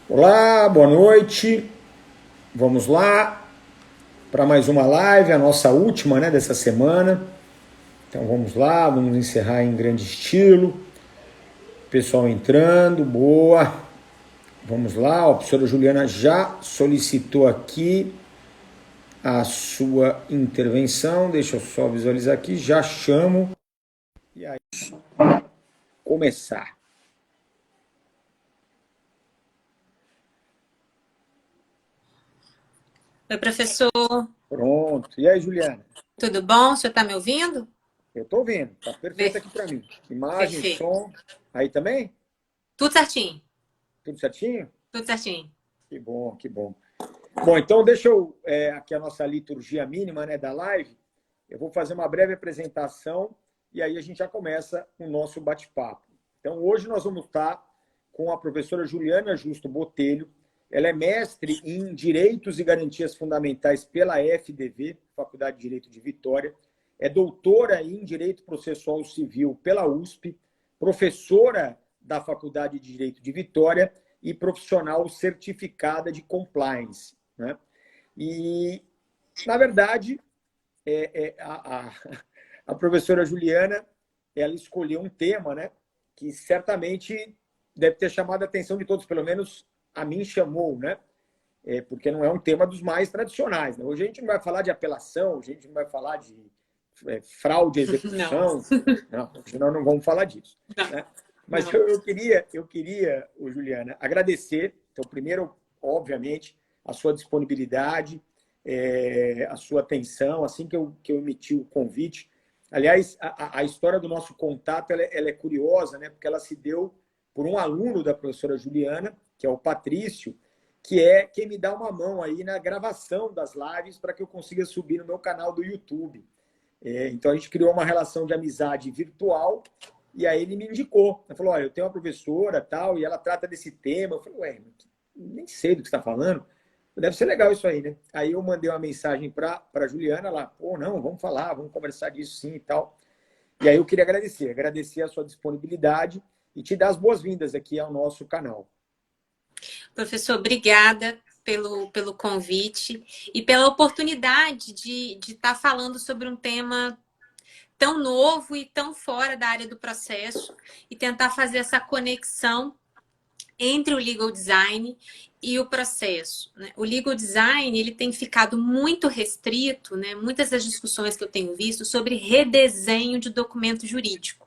Olá, boa noite. Vamos lá para mais uma live, a nossa última, né, dessa semana. Então vamos lá, vamos encerrar em grande estilo. Pessoal entrando, boa. Vamos lá, a professora Juliana já solicitou aqui a sua intervenção. Deixa eu só visualizar aqui, já chamo. E aí, começar. Oi, professor. Pronto. E aí, Juliana? Tudo bom? O senhor está me ouvindo? Eu estou vendo, tá perfeito Be- aqui para mim. Imagem, Perfeito. som. Aí também? Tudo certinho. Tudo certinho? Tudo certinho. Que bom, que bom. Bom, então deixa eu, aqui a nossa liturgia mínima, né, da live, eu vou fazer uma breve apresentação e aí a gente já começa o nosso bate-papo. Então, hoje nós vamos estar com a professora Juliana Justo Botelho. Ela é mestre em Direitos e Garantias Fundamentais pela FDV, Faculdade de Direito de Vitória. É doutora em Direito Processual Civil pela USP, professora da Faculdade de Direito de Vitória e profissional certificada de compliance, né? E, na verdade, a professora Juliana, ela escolheu um tema, né, que certamente deve ter chamado a atenção de todos, pelo menos a mim chamou, né? Porque não é um tema dos mais tradicionais. Né? Hoje a gente não vai falar de apelação, hoje a gente não vai falar de fraude à Não, execução, não, hoje nós não vamos falar disso. não, Né? Mas não. eu queria, Juliana, agradecer, então, primeiro, obviamente, a sua disponibilidade, a sua atenção, assim que eu emiti o convite. Aliás, a história do nosso contato ela é curiosa, né? Porque ela se deu por um aluno da professora Juliana, que é o Patrício, que é quem me dá uma mão aí na gravação das lives para que eu consiga subir no meu canal do YouTube. Então a gente criou uma relação de amizade virtual e aí ele me indicou. Ele falou: olha, eu tenho uma professora tal e ela trata desse tema. Eu falei: ué, nem sei do que você está falando. Deve ser legal isso aí, né? Aí eu mandei uma mensagem para a Juliana, ela, pô, não, vamos falar, vamos conversar disso sim e tal. E aí eu queria agradecer a sua disponibilidade e te dar as boas-vindas aqui ao nosso canal. Professor, obrigada pelo convite e pela oportunidade de estar falando sobre um tema tão novo e tão fora da área do processo e tentar fazer essa conexão entre o legal design e o processo. Né? O legal design ele tem ficado muito restrito, né? Muitas das discussões que eu tenho visto sobre redesenho de documento jurídico.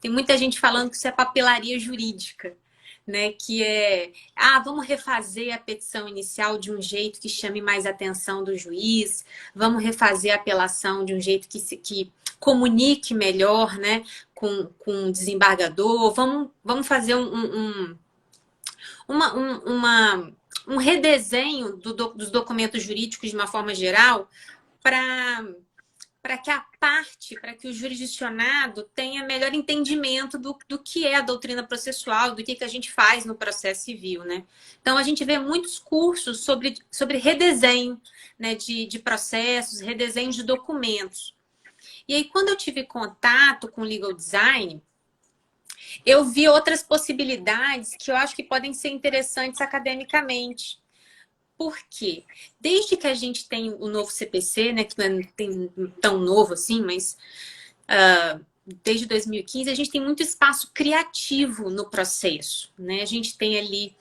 Tem muita gente falando que isso é papelaria jurídica. Né, que é, vamos refazer a petição inicial de um jeito que chame mais atenção do juiz, vamos refazer a apelação de um jeito que comunique melhor, né, com o desembargador, vamos fazer uma, um, uma, um redesenho dos documentos jurídicos de uma forma geral para que a parte, para que o jurisdicionado tenha melhor entendimento do que é a doutrina processual, do que a gente faz no processo civil, né? Então, a gente vê muitos cursos sobre redesenho, né, de processos, redesenho de documentos. E aí, quando eu tive contato com legal design, eu vi outras possibilidades que eu acho que podem ser interessantes academicamente. Por quê? Desde que a gente tem o novo CPC, né, que não é tão novo assim, mas desde 2015 a gente tem muito espaço criativo no processo. Né? A gente tem ali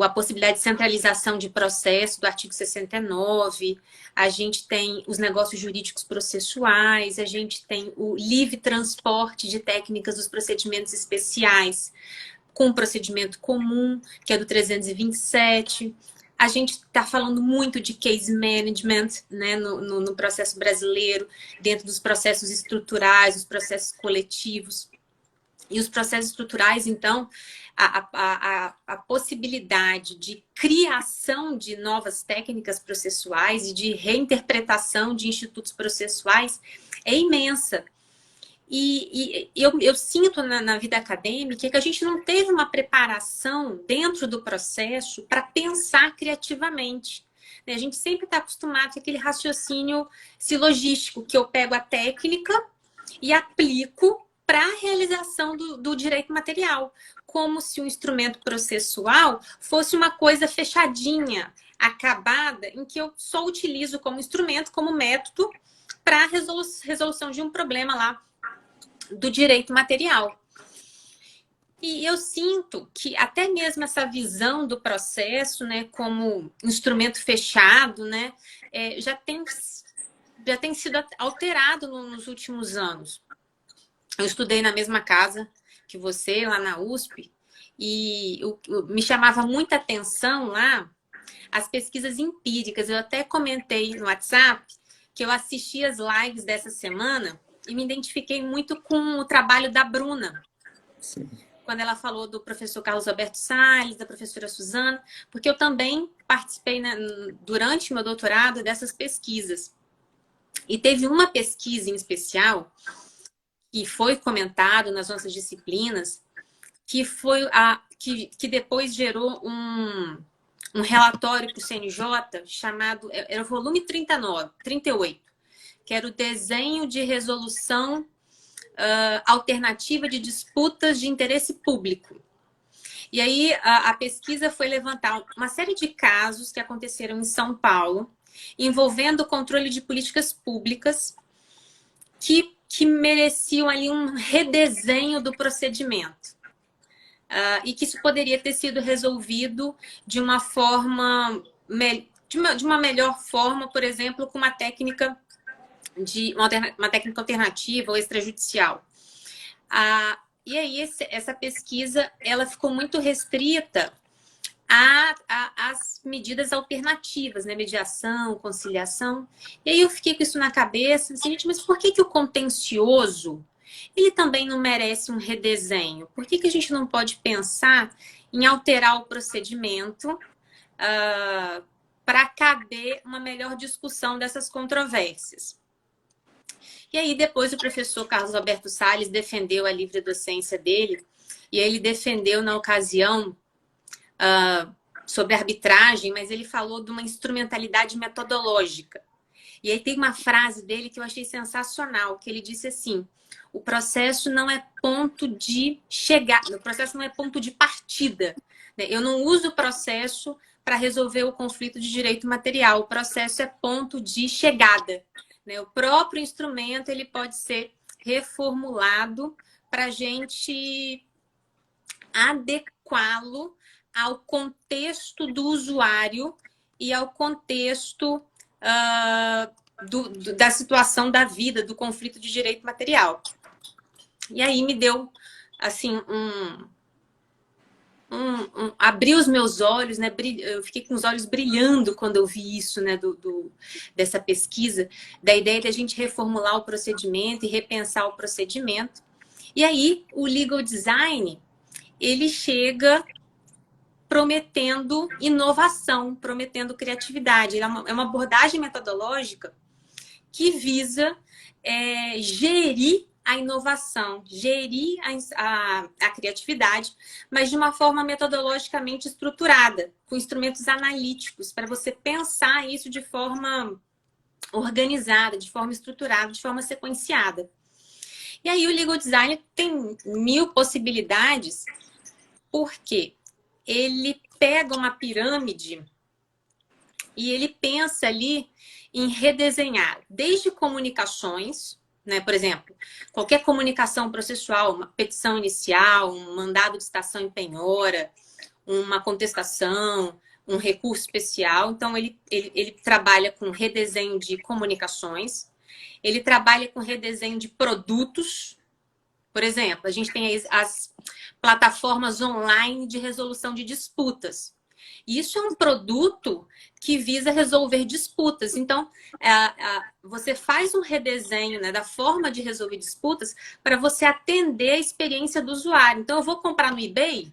a possibilidade de centralização de processo do artigo 69, a gente tem os negócios jurídicos processuais, a gente tem o livre transporte de técnicas dos procedimentos especiais com o procedimento comum, que é do 327. A gente está falando muito de case management, né, no processo brasileiro, dentro dos processos estruturais, os processos coletivos. E os processos estruturais, então, a possibilidade de criação de novas técnicas processuais e de reinterpretação de institutos processuais é imensa. E eu sinto na vida acadêmica que a gente não teve uma preparação dentro do processo para pensar criativamente. A gente sempre está acostumado com aquele raciocínio silogístico, que eu pego a técnica e aplico para a realização do direito material, como se o instrumento processual fosse uma coisa fechadinha, acabada, em que eu só utilizo como instrumento, como método, para a resolução de um problema lá do direito material. E eu sinto que até mesmo essa visão do processo, né, como instrumento fechado, né, já tem sido alterado nos últimos anos. Eu estudei na mesma casa que você, lá na USP, e me chamava muita atenção lá as pesquisas empíricas. Eu até comentei no WhatsApp que eu assisti as lives dessa semana e me identifiquei muito com o trabalho da Bruna. Sim. Quando ela falou do professor Carlos Alberto Salles, da professora Suzana, porque eu também participei, né, durante meu doutorado dessas pesquisas. E teve uma pesquisa em especial que foi comentado nas nossas disciplinas, que foi que depois gerou um relatório para o CNJ chamado, era o volume 38, que era o desenho de resolução alternativa de disputas de interesse público. E aí a pesquisa foi levantar uma série de casos que aconteceram em São Paulo, envolvendo o controle de políticas públicas que mereciam ali um redesenho do procedimento. E que isso poderia ter sido resolvido de uma forma, de uma melhor forma, por exemplo, com uma técnica uma técnica alternativa ou extrajudicial. E aí essa pesquisa ela ficou muito restrita às medidas alternativas, né? Mediação, conciliação. E aí eu fiquei com isso na cabeça, assim, gente, mas por que o contencioso ele também não merece um redesenho? Por que a gente não pode pensar em alterar o procedimento para caber uma melhor discussão dessas controvérsias? E aí depois o professor Carlos Alberto Salles defendeu a livre docência dele, e ele defendeu na ocasião sobre arbitragem, mas ele falou de uma instrumentalidade metodológica. E aí tem uma frase dele que eu achei sensacional, que ele disse assim: o processo não é ponto de chegada, o processo não é ponto de partida. Eu não uso o processo para resolver o conflito de direito material, o processo é ponto de chegada. O próprio instrumento ele pode ser reformulado para a gente adequá-lo ao contexto do usuário e ao contexto da situação da vida, do conflito de direito material. E aí me deu assim abriu os meus olhos, né? Eu fiquei com os olhos brilhando quando eu vi isso, né? Dessa pesquisa, da ideia de a gente reformular o procedimento e repensar o procedimento. E aí o legal design ele chega prometendo inovação, prometendo criatividade. É uma abordagem metodológica que visa gerir a inovação, gerir a criatividade, mas de uma forma metodologicamente estruturada, com instrumentos analíticos, para você pensar isso de forma organizada, de forma estruturada, de forma sequenciada. E aí o legal design tem 1000 possibilidades, porque ele pega uma pirâmide e ele pensa ali em redesenhar desde comunicações, né? Por exemplo, qualquer comunicação processual, uma petição inicial, um mandado de citação em penhora, uma contestação, um recurso especial. Então, ele trabalha com redesenho de comunicações, ele trabalha com redesenho de produtos. Por exemplo, a gente tem as plataformas online de resolução de disputas. Isso é um produto que visa resolver disputas. Então, você faz um redesenho, né, da forma de resolver disputas para você atender a experiência do usuário. Então, eu vou comprar no eBay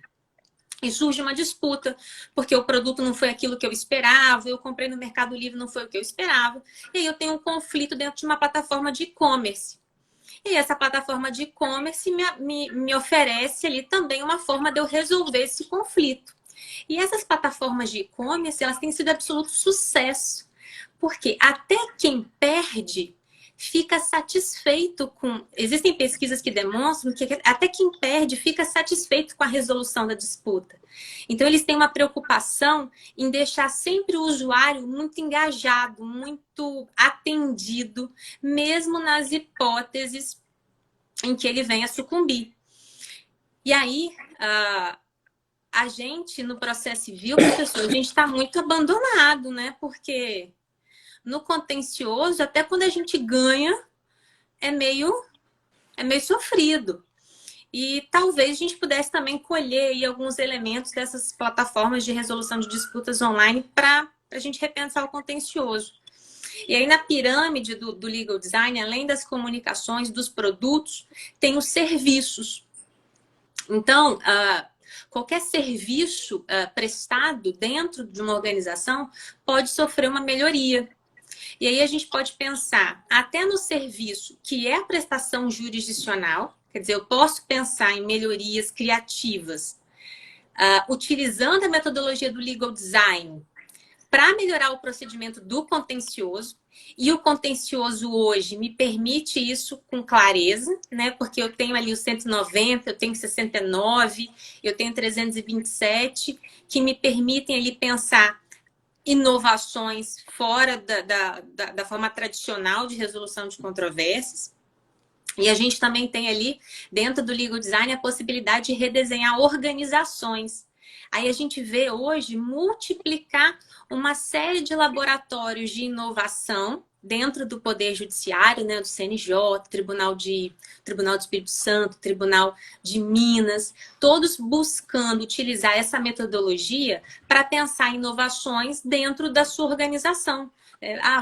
e surge uma disputa, porque o produto não foi aquilo que eu esperava, eu comprei no Mercado Livre, não foi o que eu esperava. E aí eu tenho um conflito dentro de uma plataforma de e-commerce. E essa plataforma de e-commerce me oferece ali também uma forma de eu resolver esse conflito. E essas plataformas de e-commerce, elas têm sido absoluto sucesso. Porque até quem perde fica satisfeito com... Existem pesquisas que demonstram que até quem perde fica satisfeito com a resolução da disputa. Então, eles têm uma preocupação em deixar sempre o usuário muito engajado, muito atendido, mesmo nas hipóteses em que ele venha sucumbir. E aí, a gente, no processo civil, professor, a gente está muito abandonado, né? Porque no contencioso, até quando a gente ganha, é meio sofrido. E talvez a gente pudesse também colher aí alguns elementos dessas plataformas de resolução de disputas online para a gente repensar o contencioso. E aí, na pirâmide do legal design, além das comunicações, dos produtos, tem os serviços. Então, qualquer serviço prestado dentro de uma organização pode sofrer uma melhoria. E aí a gente pode pensar até no serviço que é a prestação jurisdicional, quer dizer, eu posso pensar em melhorias criativas, utilizando a metodologia do legal design para melhorar o procedimento do contencioso. E o contencioso hoje me permite isso com clareza, né? Porque eu tenho ali o 190, eu tenho 69, eu tenho 327, que me permitem ali pensar inovações fora da forma tradicional de resolução de controvérsias. E a gente também tem ali, dentro do legal design, a possibilidade de redesenhar organizações. Aí a gente vê hoje multiplicar uma série de laboratórios de inovação dentro do Poder Judiciário, né, do CNJ, Tribunal do Espírito Santo, Tribunal de Minas, todos buscando utilizar essa metodologia para pensar inovações dentro da sua organização.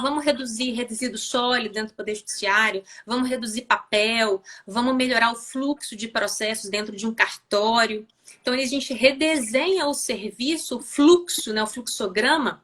Vamos reduzir resíduo sólido dentro do Poder Judiciário, vamos reduzir papel, vamos melhorar o fluxo de processos dentro de um cartório. Então, a gente redesenha o serviço, o fluxo, né, o fluxograma,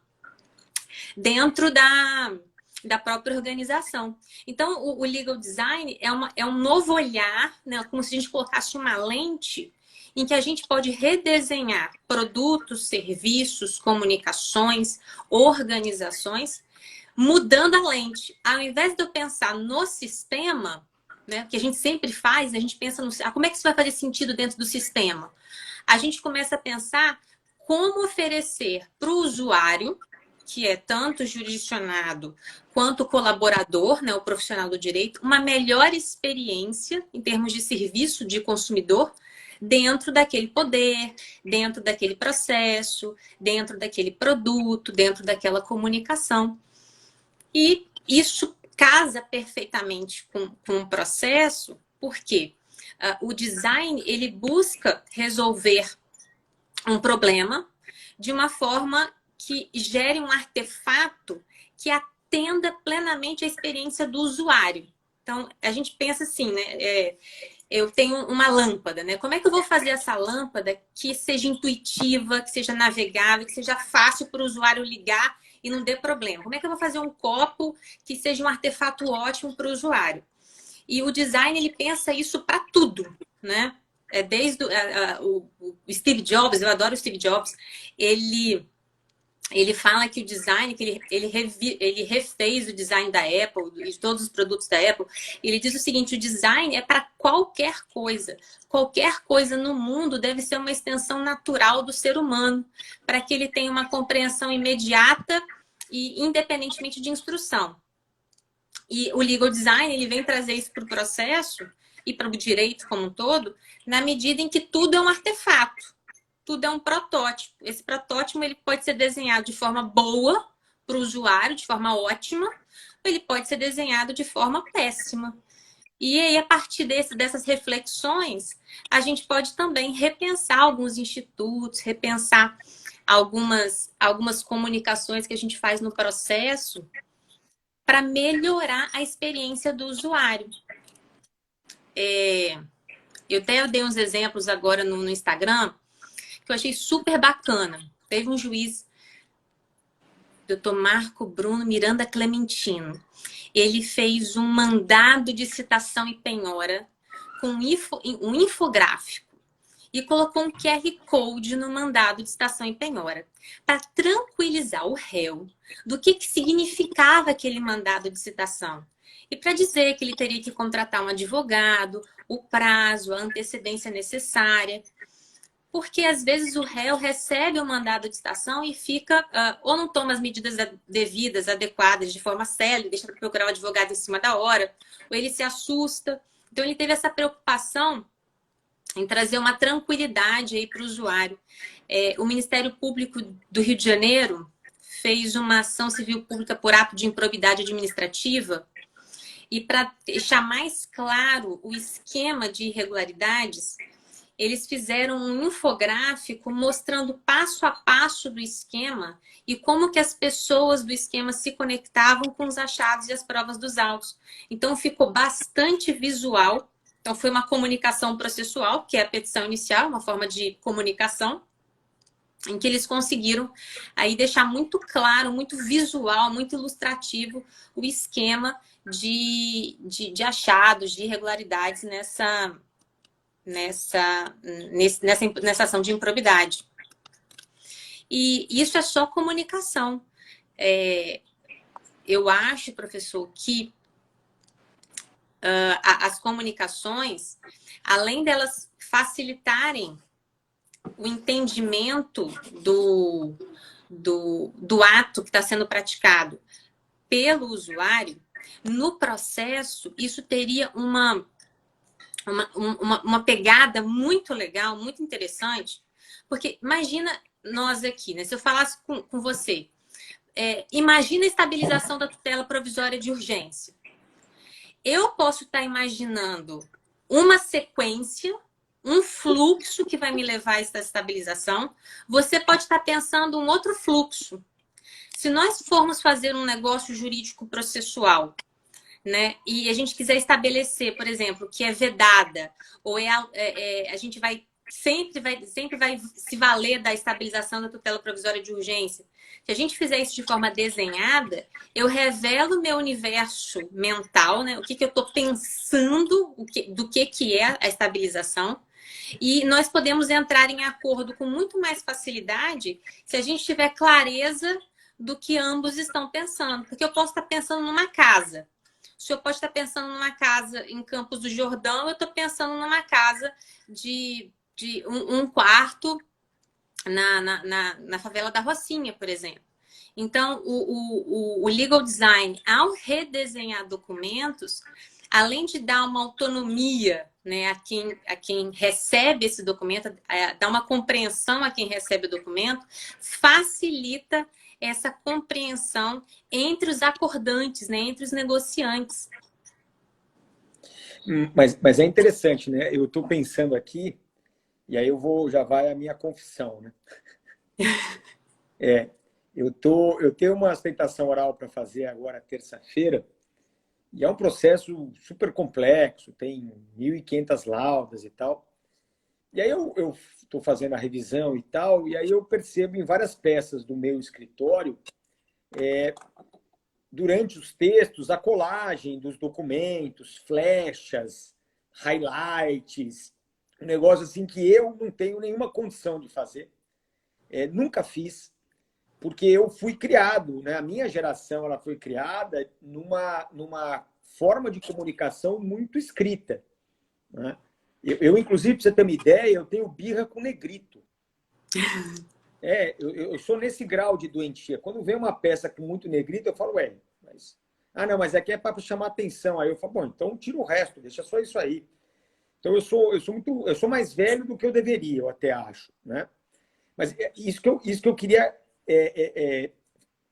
dentro da própria organização. Então, o legal design é um novo olhar, né, como se a gente colocasse uma lente em que a gente pode redesenhar produtos, serviços, comunicações, organizações, mudando a lente. Ao invés de eu pensar no sistema, né, que a gente sempre faz, a gente pensa no como é que isso vai fazer sentido dentro do sistema? A gente começa a pensar como oferecer para o usuário, que é tanto jurisdicionado quanto colaborador, né, o profissional do direito, uma melhor experiência em termos de serviço de consumidor dentro daquele poder, dentro daquele processo, dentro daquele produto, dentro daquela comunicação. E isso casa perfeitamente com o processo, porque o design ele busca resolver um problema de uma forma que gere um artefato que atenda plenamente a experiência do usuário. Então, a gente pensa assim, né? Eu tenho uma lâmpada, né? Como é que eu vou fazer essa lâmpada que seja intuitiva, que seja navegável, que seja fácil para o usuário ligar e não dê problema? Como é que eu vou fazer um copo que seja um artefato ótimo para o usuário? E o design, ele pensa isso para tudo, né? Desde o Steve Jobs, eu adoro o Steve Jobs, ele fala que o design, que ele refez o design da Apple, de todos os produtos da Apple. Ele diz o seguinte, o design é para qualquer coisa. Qualquer coisa no mundo deve ser uma extensão natural do ser humano, para que ele tenha uma compreensão imediata e independentemente de instrução. E o legal design, ele vem trazer isso para o processo e para o direito como um todo, na medida em que tudo é um artefato. Tudo é um protótipo. Esse protótipo ele pode ser desenhado de forma boa para o usuário, de forma ótima, ou ele pode ser desenhado de forma péssima. E aí, a partir dessas reflexões, a gente pode também repensar alguns institutos, repensar algumas comunicações que a gente faz no processo para melhorar a experiência do usuário. Eu até dei uns exemplos agora no Instagram, que eu achei super bacana. Teve um juiz, Dr. Marco Bruno Miranda Clementino. Ele fez um mandado de citação e penhora com um infográfico e colocou um QR Code no mandado de citação e penhora para tranquilizar o réu do que significava aquele mandado de citação. e para dizer que ele teria que contratar um advogado, o prazo, a antecedência necessária. Porque, às vezes, o réu recebe o mandado de citação e fica, ou não toma as medidas devidas, adequadas, de forma célere, deixa para procurar o advogado em cima da hora, ou ele se assusta. Então, ele teve essa preocupação em trazer uma tranquilidade aí para o usuário. O Ministério Público do Rio de Janeiro fez uma ação civil pública por ato de improbidade administrativa, e para deixar mais claro o esquema de irregularidades, eles fizeram um infográfico mostrando passo a passo do esquema e como que as pessoas do esquema se conectavam com os achados e as provas dos autos. Então, ficou bastante visual. Então, foi uma comunicação processual, que é a petição inicial, uma forma de comunicação, em que eles conseguiram aí deixar muito claro, muito visual, muito ilustrativo o esquema de achados, de irregularidades nessa ação de improbidade. E isso é só comunicação. Eu acho, professor, que as comunicações, além delas facilitarem o entendimento do ato que está sendo praticado pelo usuário, no processo, isso teria uma pegada muito legal, muito interessante, porque imagina nós aqui, né? Se eu falasse com você, imagina a estabilização da tutela provisória de urgência. Eu posso estar imaginando uma sequência, um fluxo que vai me levar a essa estabilização. Você pode estar pensando um outro fluxo. Se nós formos fazer um negócio jurídico processual, né, e a gente quiser estabelecer, por exemplo, que é vedada, ou a gente sempre vai se valer da estabilização da tutela provisória de urgência. Se a gente fizer isso de forma desenhada, eu revelo meu universo mental, né, o que eu estou pensando, do que é a estabilização, e nós podemos entrar em acordo com muito mais facilidade se a gente tiver clareza do que ambos estão pensando. Porque eu posso estar pensando numa casa. O senhor pode estar pensando numa casa em Campos do Jordão, eu estou pensando numa casa de um quarto na favela da Rocinha, por exemplo. Então, o legal design, ao redesenhar documentos, além de dar uma autonomia, né, a quem recebe esse documento, dar uma compreensão a quem recebe o documento, facilita essa compreensão entre os acordantes, né, entre os negociantes. Mas é interessante, né? Eu estou pensando aqui, e aí já vai a minha confissão, né? Eu tenho uma sustentação oral para fazer agora, terça-feira, e é um processo super complexo, tem 1.500 laudas e tal. E aí eu estou fazendo a revisão e tal, e aí eu percebo em várias peças do meu escritório, durante os textos, a colagem dos documentos, flechas, highlights, um negócio assim que eu não tenho nenhuma condição de fazer. Nunca fiz, porque eu fui criado, né? A minha geração ela foi criada numa forma de comunicação muito escrita, né? Eu, inclusive, para você ter uma ideia, eu tenho birra com negrito. Eu sou nesse grau de doentia. Quando vem uma peça com muito negrito, eu falo, mas aqui é para chamar atenção. Aí eu falo, bom, então tira o resto, deixa só isso aí. Então eu sou mais velho do que eu deveria, eu até acho, né? Mas isso que eu queria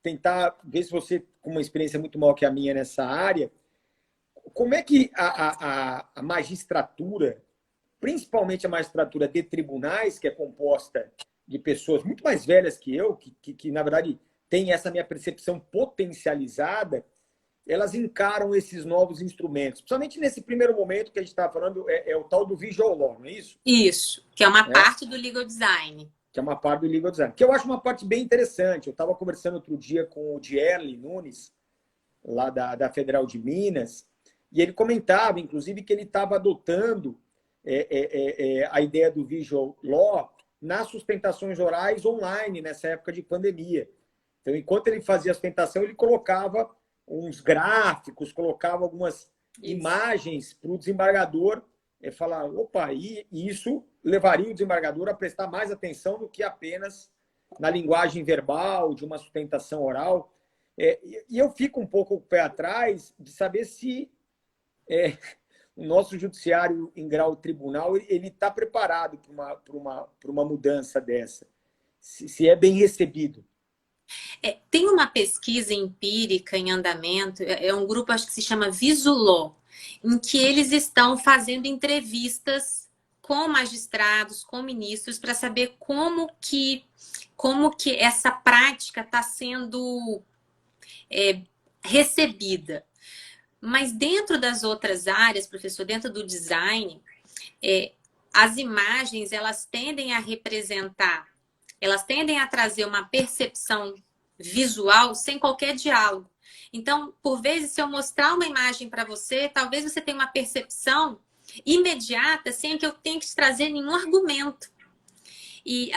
tentar ver se você, com uma experiência muito maior que a minha nessa área, como é que a magistratura, principalmente a magistratura de tribunais, que é composta de pessoas muito mais velhas que eu, que na verdade tem essa minha percepção potencializada, elas encaram esses novos instrumentos. Principalmente nesse primeiro momento que a gente estava falando, é o tal do visual law, não é isso? Isso, que é uma parte do legal design. Que é uma parte do legal design. Que eu acho uma parte bem interessante. Eu estava conversando outro dia com o Dierle Nunes, lá da Federal de Minas, e ele comentava, inclusive, que ele estava adotando a ideia do visual law nas sustentações orais online, nessa época de pandemia. Então, enquanto ele fazia a sustentação, ele colocava uns gráficos, colocava algumas imagens para o desembargador falar, opa, e isso levaria o desembargador a prestar mais atenção do que apenas na linguagem verbal, de uma sustentação oral. E eu fico um pouco o pé atrás de saber se o nosso judiciário em grau tribunal ele está preparado para uma mudança dessa, se é bem recebido. Tem uma pesquisa empírica em andamento, é um grupo, acho que se chama Visuló, em que eles estão fazendo entrevistas com magistrados, com ministros, para saber como que essa prática está sendo recebida. Mas dentro das outras áreas, professor, dentro do design, as imagens, elas tendem a representar, elas tendem a trazer uma percepção visual sem qualquer diálogo. Então, por vezes, se eu mostrar uma imagem para você, talvez você tenha uma percepção imediata sem que eu tenha que te trazer nenhum argumento. E,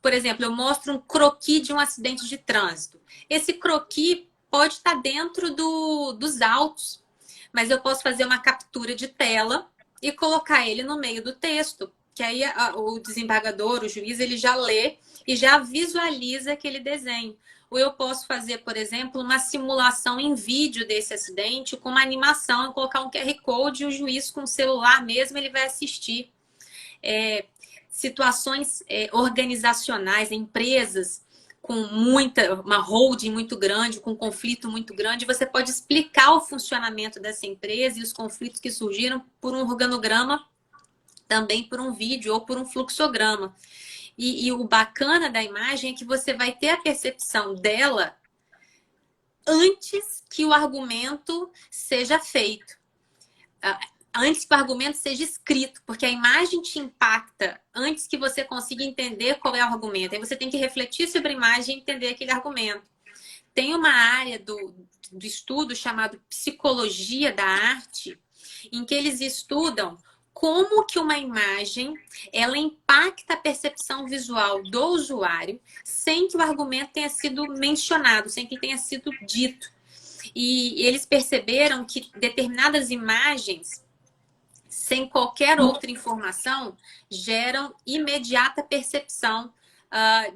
por exemplo, eu mostro um croquis de um acidente de trânsito. Esse croquis pode estar dentro dos autos, mas eu posso fazer uma captura de tela e colocar ele no meio do texto, que aí o desembargador, o juiz, ele já lê e já visualiza aquele desenho. Ou eu posso fazer, por exemplo, uma simulação em vídeo desse acidente com uma animação, colocar um QR Code e o juiz com o celular mesmo, ele vai assistir. Situações organizacionais, empresas com uma holding muito grande, com um conflito muito grande, você pode explicar o funcionamento dessa empresa e os conflitos que surgiram por um organograma, também por um vídeo ou por um fluxograma. E o bacana da imagem é que você vai ter a percepção dela antes que o argumento seja feito. Antes que o argumento seja escrito, porque a imagem te impacta antes que você consiga entender qual é o argumento. Aí você tem que refletir sobre a imagem e entender aquele argumento. Tem uma área do estudo chamado psicologia da arte, em que eles estudam como que uma imagem ela impacta a percepção visual do usuário sem que o argumento tenha sido mencionado, sem que tenha sido dito. E eles perceberam que determinadas imagens, sem qualquer outra informação, geram imediata percepção a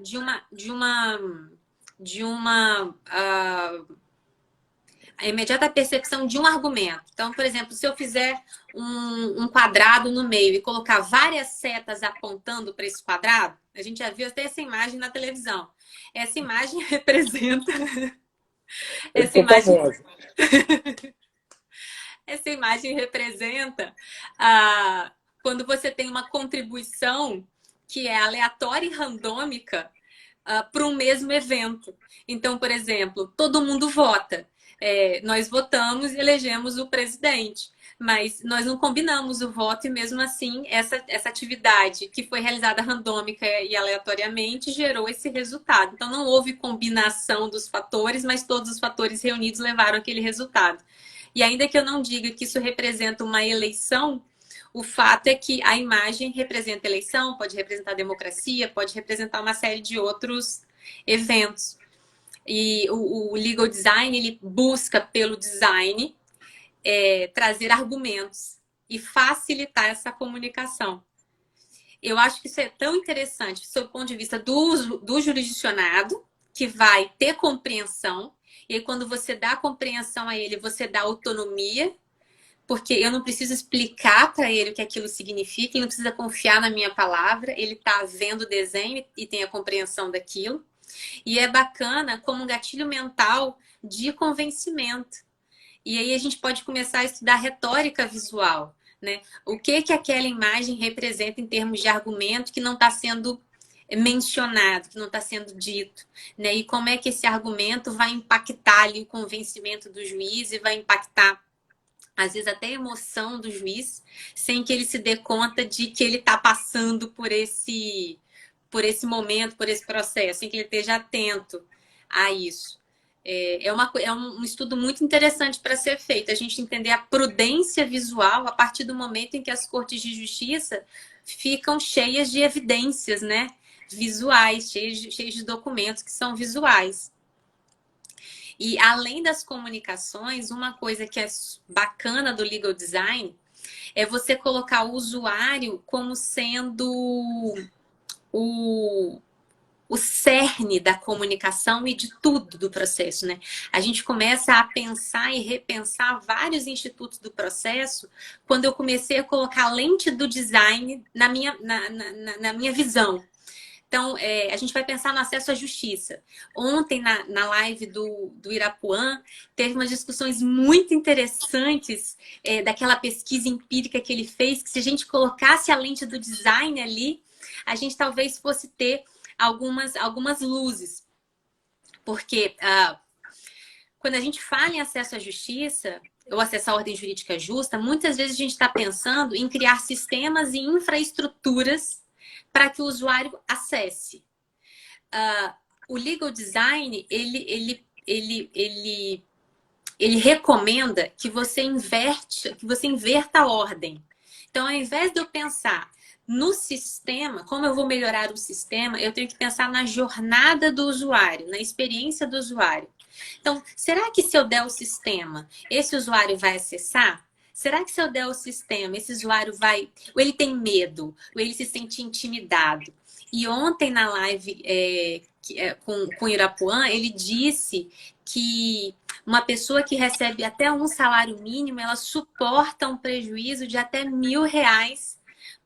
imediata percepção de um argumento. Então, por exemplo, se eu fizer um quadrado no meio e colocar várias setas apontando para esse quadrado, a gente já viu até essa imagem na televisão. Essa imagem representa... Essa imagem representa quando você tem uma contribuição que é aleatória e randômica para um mesmo evento. Então, por exemplo, todo mundo vota. Nós votamos e elegemos o presidente, mas nós não combinamos o voto e mesmo assim essa atividade que foi realizada randômica e aleatoriamente gerou esse resultado. Então não houve combinação dos fatores, mas todos os fatores reunidos levaram aquele resultado. E ainda que eu não diga que isso representa uma eleição, o fato é que a imagem representa eleição, pode representar democracia, pode representar uma série de outros eventos. E o legal design, ele busca pelo design trazer argumentos e facilitar essa comunicação. Eu acho que isso é tão interessante, sob o ponto de vista do jurisdicionado, que vai ter compreensão, e aí, quando você dá compreensão a ele, você dá autonomia, porque eu não preciso explicar para ele o que aquilo significa, ele não precisa confiar na minha palavra, ele está vendo o desenho e tem a compreensão daquilo. E é bacana como um gatilho mental de convencimento. E aí a gente pode começar a estudar retórica visual, né? O que aquela imagem representa em termos de argumento que não está sendo mencionado, que não está sendo dito, né? E como é que esse argumento vai impactar ali o convencimento do juiz e vai impactar, às vezes, até a emoção do juiz, sem que ele se dê conta de que ele está passando por esse momento, por esse processo, sem que ele esteja atento a isso. É um estudo muito interessante para ser feito, a gente entender a prudência visual a partir do momento em que as cortes de justiça ficam cheias de evidências, né? Visuais, cheios de documentos que são visuais. E além das comunicações, uma coisa que é bacana do legal design é você colocar o usuário como sendo o, o cerne da comunicação e de tudo do processo, né? A gente começa a pensar e repensar vários institutos do processo quando eu comecei a colocar a lente do design na minha visão. Então, a gente vai pensar no acesso à justiça. Ontem, na live do Irapuã, teve umas discussões muito interessantes daquela pesquisa empírica que ele fez, que se a gente colocasse a lente do design ali, a gente talvez fosse ter algumas luzes. Porque quando a gente fala em acesso à justiça, ou acesso à ordem jurídica justa, muitas vezes a gente está pensando em criar sistemas e infraestruturas para que o usuário acesse. O legal design, ele recomenda que você inverta a ordem. Então, ao invés de eu pensar no sistema, como eu vou melhorar o sistema, eu tenho que pensar na jornada do usuário, na experiência do usuário. Então, será que se eu der o sistema, esse usuário vai acessar? Será que se eu der o sistema, esse usuário vai... Ou ele tem medo, ou ele se sente intimidado? E ontem na live com o Irapuã, ele disse que uma pessoa que recebe até um salário mínimo, ela suporta um prejuízo de até R$ 1.000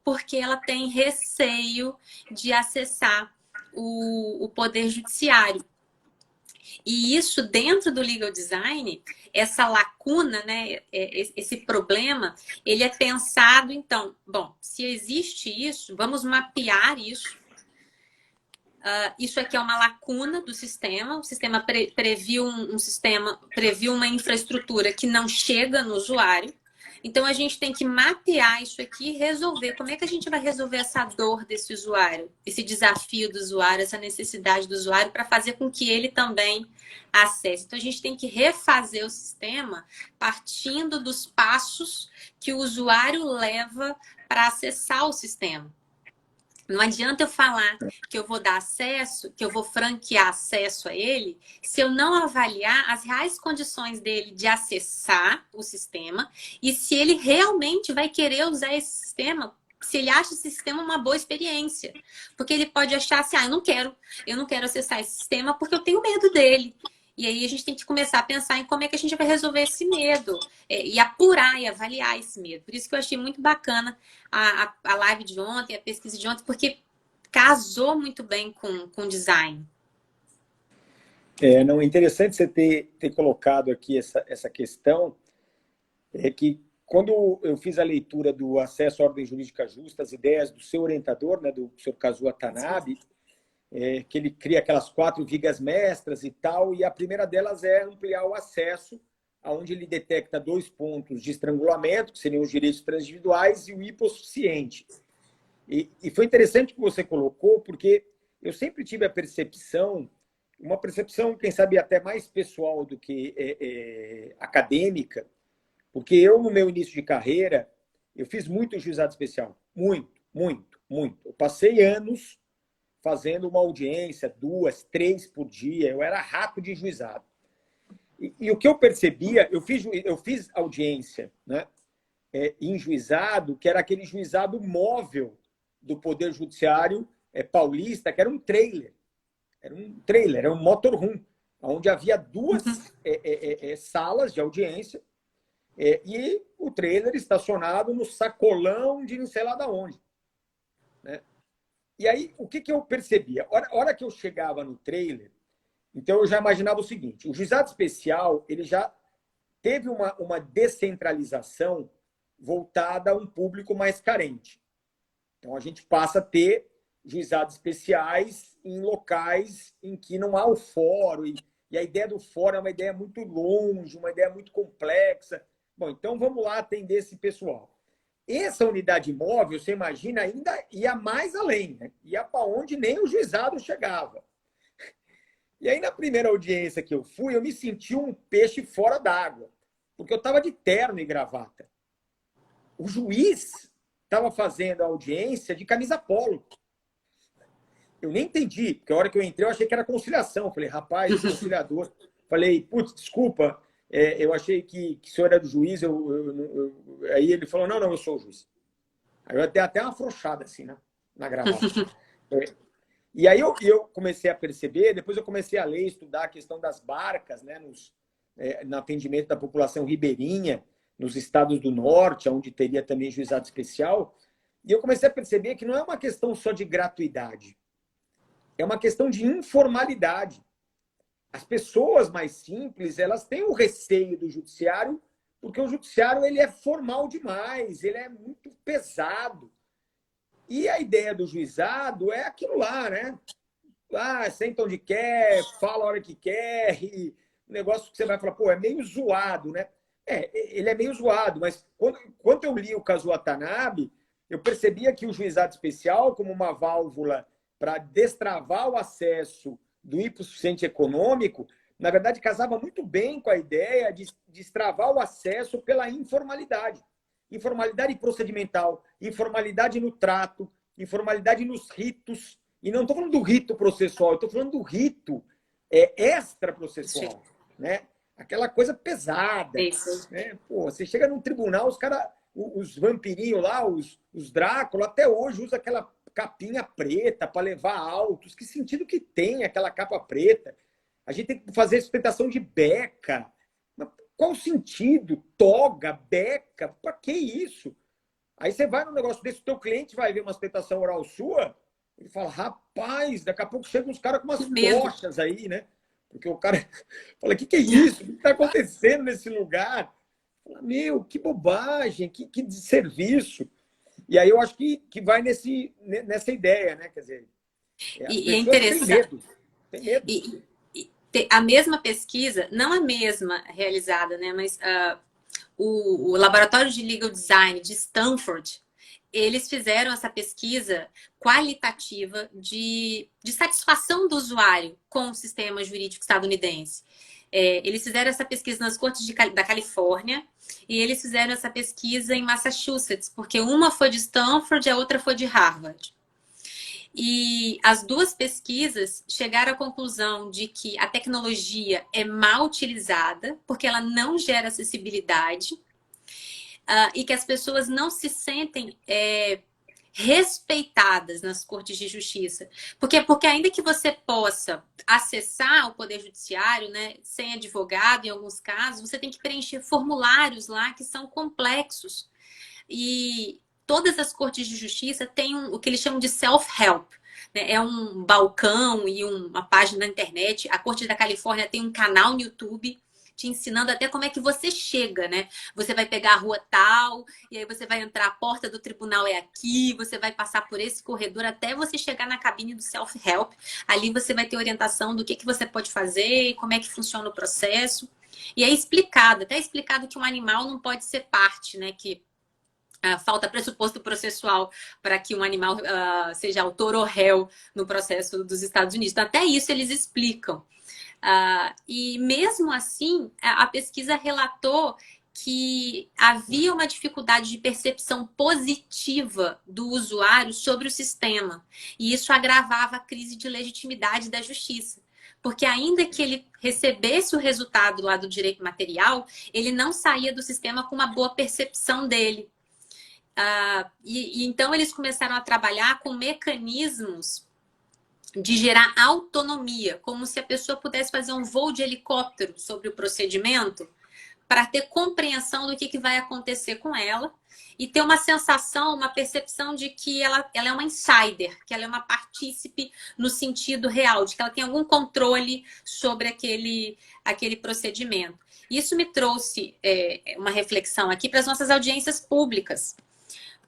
porque ela tem receio de acessar o poder judiciário. E isso, dentro do legal design, essa lacuna, né, esse problema, ele é pensado, então, bom, se existe isso, vamos mapear isso. Isso aqui é uma lacuna do sistema. O sistema previu previu uma infraestrutura que não chega no usuário. Então, a gente tem que mapear isso aqui e resolver. Como é que a gente vai resolver essa dor desse usuário, esse desafio do usuário, essa necessidade do usuário para fazer com que ele também acesse? Então, a gente tem que refazer o sistema partindo dos passos que o usuário leva para acessar o sistema. Não adianta eu falar que eu vou dar acesso, que eu vou franquear acesso a ele, se eu não avaliar as reais condições dele de acessar o sistema e se ele realmente vai querer usar esse sistema, se ele acha esse sistema uma boa experiência. Porque ele pode achar assim, eu não quero acessar esse sistema porque eu tenho medo dele. E aí a gente tem que começar a pensar em como é que a gente vai resolver esse medo e apurar e avaliar esse medo. Por isso que eu achei muito bacana a live de ontem, a pesquisa de ontem, porque casou muito bem com design. Não, é interessante você ter colocado aqui essa questão, que quando eu fiz a leitura do acesso à ordem jurídica justa, as ideias do seu orientador, né, do Sr. Kazuo Watanabe, que ele cria aquelas 4 vigas mestras e tal, e a primeira delas é ampliar o acesso, onde ele detecta 2 pontos de estrangulamento, que seriam os direitos transindividuais, e o hipossuficiente. E foi interessante que você colocou, porque eu sempre tive a percepção, uma percepção, quem sabe, até mais pessoal do que acadêmica, porque eu, no meu início de carreira, eu fiz muito juizado especial. Muito, muito, muito. Eu passei anos fazendo uma audiência, 2, 3 por dia. Eu era rato de juizado. E o que eu percebia, eu fiz audiência, né, em juizado, que era aquele juizado móvel do Poder Judiciário paulista, que era um trailer. Era um motorhome, onde havia 2 salas de audiência e o trailer estacionado no sacolão de não sei lá de onde. Né? E aí, o que eu percebia? A hora que eu chegava no trailer, então eu já imaginava o seguinte, o juizado especial ele já teve uma descentralização voltada a um público mais carente. Então, a gente passa a ter juizados especiais em locais em que não há o fórum, e a ideia do fórum é uma ideia muito longe, uma ideia muito complexa. Bom, então vamos lá atender esse pessoal. Essa unidade móvel, você imagina, ainda ia mais além, né? Ia para onde nem o juizado chegava. E aí, na primeira audiência que eu fui, eu me senti um peixe fora d'água, porque eu estava de terno e gravata. O juiz estava fazendo a audiência de camisa polo. Eu nem entendi, porque a hora que eu entrei, eu achei que era conciliação. Eu falei, rapaz, conciliador. Falei, putz, desculpa, eu achei que o senhor era do juiz. Aí ele falou, não, eu sou o juiz. Aí eu dei até uma afrouxada assim, né? Na gravata. E aí eu comecei a perceber, depois eu comecei a ler, estudar a questão das barcas, né, no atendimento da população ribeirinha, nos estados do norte, onde teria também juizado especial. E eu comecei a perceber que não é uma questão só de gratuidade, é uma questão de informalidade. As pessoas mais simples, elas têm o receio do judiciário, porque o judiciário ele é formal demais, ele é muito pesado. E a ideia do juizado é aquilo lá, né? Senta onde quer, fala a hora que quer, e o negócio que você vai falar, pô, é meio zoado, né? Ele é meio zoado, mas quando eu li o caso Watanabe, eu percebia que o juizado especial, como uma válvula para destravar o acesso do hipossuficiente econômico, na verdade, casava muito bem com a ideia de destravar o acesso pela informalidade. Informalidade procedimental, informalidade no trato, informalidade nos ritos. E não estou falando do rito processual, estou falando do rito extraprocessual, né? Aquela coisa pesada. Isso. Né? Pô, você chega num tribunal, os caras, os vampirinhos lá, os Drácula, até hoje usa aquela capinha preta para levar autos. Que sentido que tem aquela capa preta? A gente tem que fazer sustentação de beca. Mas qual o sentido? Toga, beca, para que isso? Aí você vai num negócio desse, o teu cliente vai ver uma sustentação oral sua, ele fala, rapaz, daqui a pouco chegam uns caras com umas tochas aí, né? Porque o cara fala, o que é isso? O que está acontecendo nesse lugar? Fala, meu, que bobagem, que desserviço. E aí eu acho que vai nessa ideia, né? Quer dizer, as E é pessoas interessante. têm medo. A mesma pesquisa, não a mesma realizada, né? Mas o Laboratório de Legal Design de Stanford, eles fizeram essa pesquisa qualitativa de satisfação do usuário com o sistema jurídico estadunidense. Eles fizeram essa pesquisa nas cortes da Califórnia e eles fizeram essa pesquisa em Massachusetts, porque uma foi de Stanford e a outra foi de Harvard. E as duas pesquisas chegaram à conclusão de que a tecnologia é mal utilizada, porque ela não gera acessibilidade, e que as pessoas não se sentem respeitadas nas cortes de justiça. Porque ainda que você possa acessar o Poder Judiciário, né, sem advogado, em alguns casos, você tem que preencher formulários lá que são complexos. E todas as cortes de justiça têm o que eles chamam de self-help. Né? É um balcão e uma página na internet. A Corte da Califórnia tem um canal no YouTube te ensinando até como é que você chega, né? Você vai pegar a rua tal, e aí você vai entrar, a porta do tribunal é aqui, você vai passar por esse corredor até você chegar na cabine do self-help. Ali você vai ter orientação do que você pode fazer, como é que funciona o processo. E é explicado, até explicado que um animal não pode ser parte, né? Que falta pressuposto processual para que um animal seja autor ou réu no processo dos Estados Unidos. Então, até isso eles explicam. E mesmo assim, a pesquisa relatou que havia uma dificuldade de percepção positiva do usuário sobre o sistema. E isso agravava a crise de legitimidade da justiça. Porque ainda que ele recebesse o resultado lá do direito material, ele não saía do sistema com uma boa percepção dele. Então eles começaram a trabalhar com mecanismos de gerar autonomia, como se a pessoa pudesse fazer um voo de helicóptero sobre o procedimento para ter compreensão do que vai acontecer com ela e ter uma sensação, uma percepção de que ela é uma insider, que ela é uma partícipe no sentido real, de que ela tem algum controle sobre aquele procedimento. Isso me trouxe uma reflexão aqui para as nossas audiências públicas.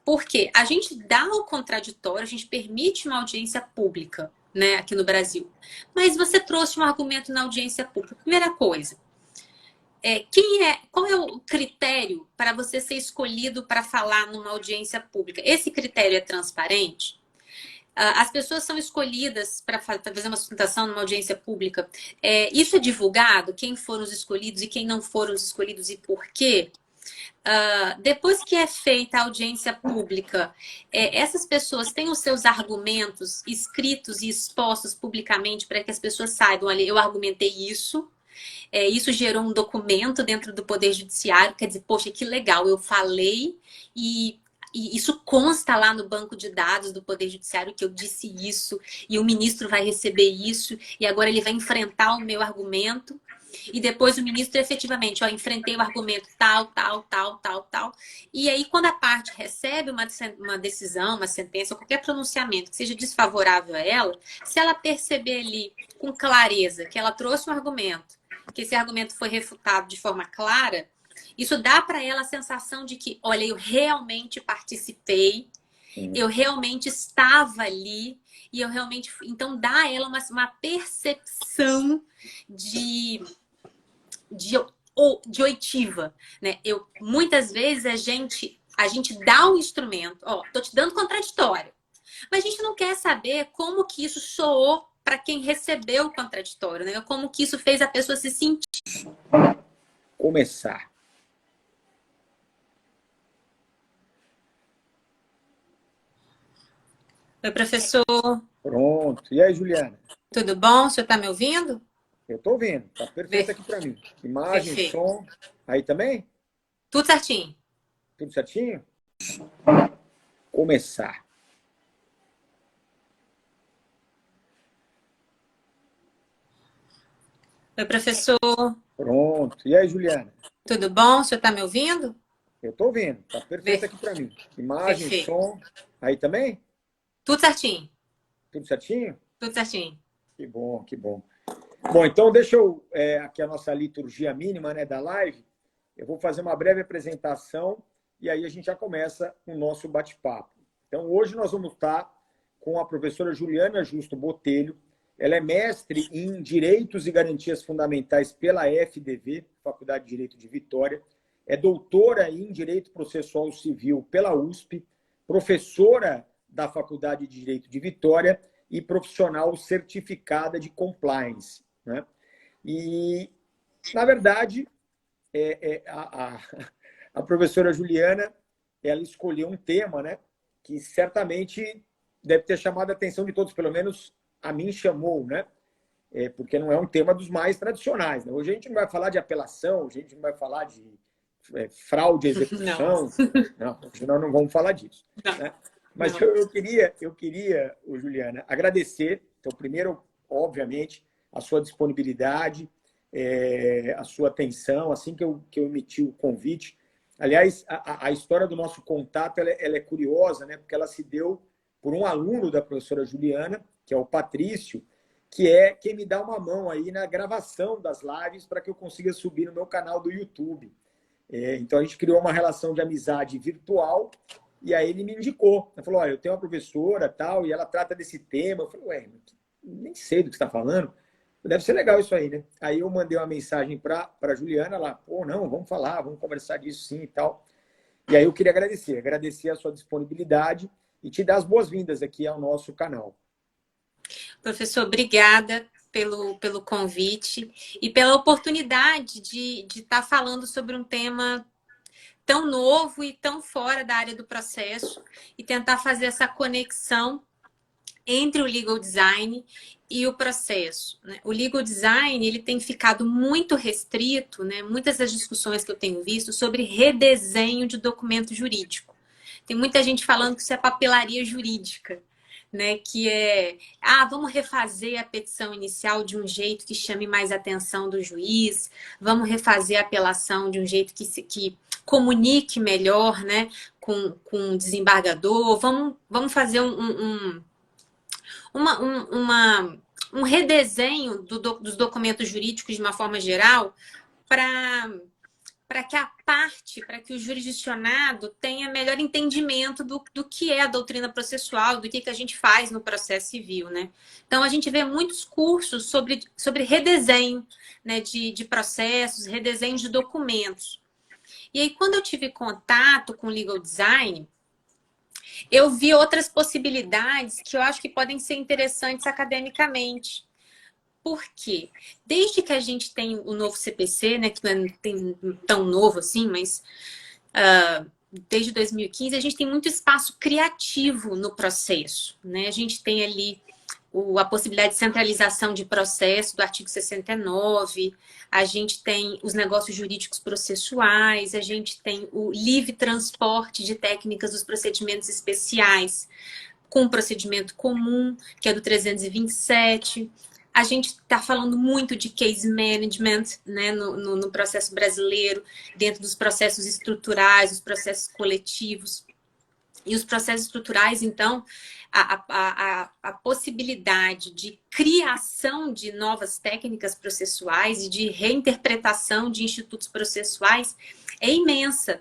Porque a gente dá o contraditório, a gente permite uma audiência pública, né, aqui no Brasil. Mas você trouxe um argumento na audiência pública. Primeira coisa, qual é o critério para você ser escolhido para falar numa audiência pública? Esse critério é transparente? As pessoas são escolhidas para fazer uma sustentação numa audiência pública. Isso é divulgado? Quem foram os escolhidos e quem não foram os escolhidos e por quê? Depois que é feita a audiência pública, essas pessoas têm os seus argumentos escritos e expostos publicamente para que as pessoas saibam, olha, eu argumentei isso, Isso gerou um documento dentro do Poder Judiciário. Quer dizer, poxa, que legal, eu falei e isso consta lá no banco de dados do Poder Judiciário que eu disse isso, e o ministro vai receber isso, e agora ele vai enfrentar o meu argumento. E depois o ministro efetivamente, enfrentei o argumento tal, tal, tal, tal, tal. E aí, quando a parte recebe uma decisão, uma sentença, ou qualquer pronunciamento que seja desfavorável a ela, se ela perceber ali com clareza que ela trouxe um argumento, que esse argumento foi refutado de forma clara, isso dá para ela a sensação de que, olha, eu realmente participei, eu realmente estava ali, e eu realmente... Então, dá a ela uma percepção de oitiva, né? Muitas vezes a gente dá um instrumento, tô te dando contraditório, mas a gente não quer saber como que isso soou para quem recebeu o contraditório, né? Como que isso fez a pessoa se sentir. Começar. Oi, professor. Pronto. E aí, Juliana? Tudo bom? O senhor está me ouvindo? Eu estou ouvindo. Tá perfeito aqui para mim. Imagem, Perfeito. som. Aí também? Tudo certinho. Tudo certinho? Começar. Oi, professor. Pronto. E aí, Juliana? Tudo bom? O senhor está me ouvindo? Eu estou ouvindo. Tá perfeito aqui para mim. Imagem, Perfeito. som. Aí também? Tudo certinho. Tudo certinho? Tudo certinho. Que bom, que bom. Bom, então deixa eu... aqui a nossa liturgia mínima, né, da live. Eu vou fazer uma breve apresentação e aí a gente já começa o nosso bate-papo. Então, hoje nós vamos estar com a professora Juliana Justo Botelho. Ela é mestre em Direitos e Garantias Fundamentais pela FDV, Faculdade de Direito de Vitória. É doutora em Direito Processual Civil pela USP, professora da Faculdade de Direito de Vitória e profissional certificada de compliance, né? E, na verdade, a professora Juliana, ela escolheu um tema, né, que certamente deve ter chamado a atenção de todos, pelo menos a mim chamou, né? Porque não é um tema dos mais tradicionais, né? Hoje a gente não vai falar de apelação, hoje a gente não vai falar de fraude à execução. Não, hoje nós não vamos falar disso. Né? Mas eu queria, Juliana, agradecer, então, primeiro, obviamente, a sua disponibilidade, a sua atenção, assim que eu emiti o convite. Aliás, a história do nosso contato ela é curiosa, né? Porque ela se deu por um aluno da professora Juliana, que é o Patrício, que é quem me dá uma mão aí na gravação das lives para que eu consiga subir no meu canal do YouTube. Então, a gente criou uma relação de amizade virtual e aí ele me indicou. Ele falou, olha, eu tenho uma professora tal, e ela trata desse tema. Eu falei, ué, nem sei do que você está falando. Deve ser legal isso aí, né? Aí eu mandei uma mensagem para a Juliana, lá, pô, não, vamos falar, vamos conversar disso sim e tal. E aí eu queria agradecer a sua disponibilidade e te dar as boas-vindas aqui ao nosso canal. Professor, obrigada pelo convite e pela oportunidade de estar falando sobre um tema tão novo e tão fora da área do processo e tentar fazer essa conexão entre o legal design e o processo. Né? O legal design ele tem ficado muito restrito, né? Muitas das discussões que eu tenho visto sobre redesenho de documento jurídico. Tem muita gente falando que isso é papelaria jurídica. Né, que vamos refazer a petição inicial de um jeito que chame mais atenção do juiz, vamos refazer a apelação de um jeito que comunique melhor, né, com o desembargador, vamos fazer um redesenho dos documentos jurídicos de uma forma geral para que a parte, para que o jurisdicionado tenha melhor entendimento do que é a doutrina processual, do que a gente faz no processo civil, né? Então, a gente vê muitos cursos sobre redesenho, né, de processos, redesenho de documentos. E aí, quando eu tive contato com o legal design, eu vi outras possibilidades que eu acho que podem ser interessantes academicamente. Por quê? Desde que a gente tem o novo CPC, né, que não é tão novo assim, mas desde 2015 a gente tem muito espaço criativo no processo. Né? A gente tem ali a possibilidade de centralização de processo do artigo 69, a gente tem os negócios jurídicos processuais, a gente tem o livre transporte de técnicas dos procedimentos especiais com o procedimento comum, que é do 327. A gente está falando muito de case management, né, no processo brasileiro, dentro dos processos estruturais, os processos coletivos. E os processos estruturais, então, a possibilidade de criação de novas técnicas processuais e de reinterpretação de institutos processuais é imensa.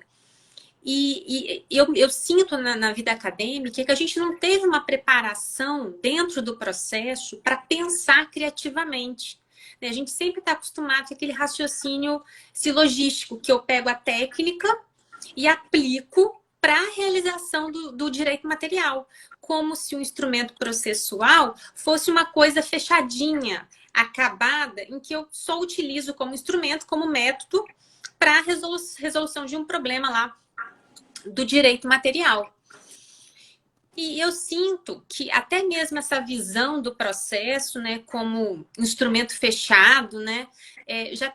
E eu sinto na vida acadêmica que a gente não teve uma preparação dentro do processo para pensar criativamente. A gente sempre está acostumado com aquele raciocínio silogístico, que eu pego a técnica e aplico para a realização do direito material, como se o instrumento processual fosse uma coisa fechadinha, acabada, em que eu só utilizo como instrumento, como método, para a resolução de um problema lá do direito material. E eu sinto que até mesmo essa visão do processo, né, como instrumento fechado, né, já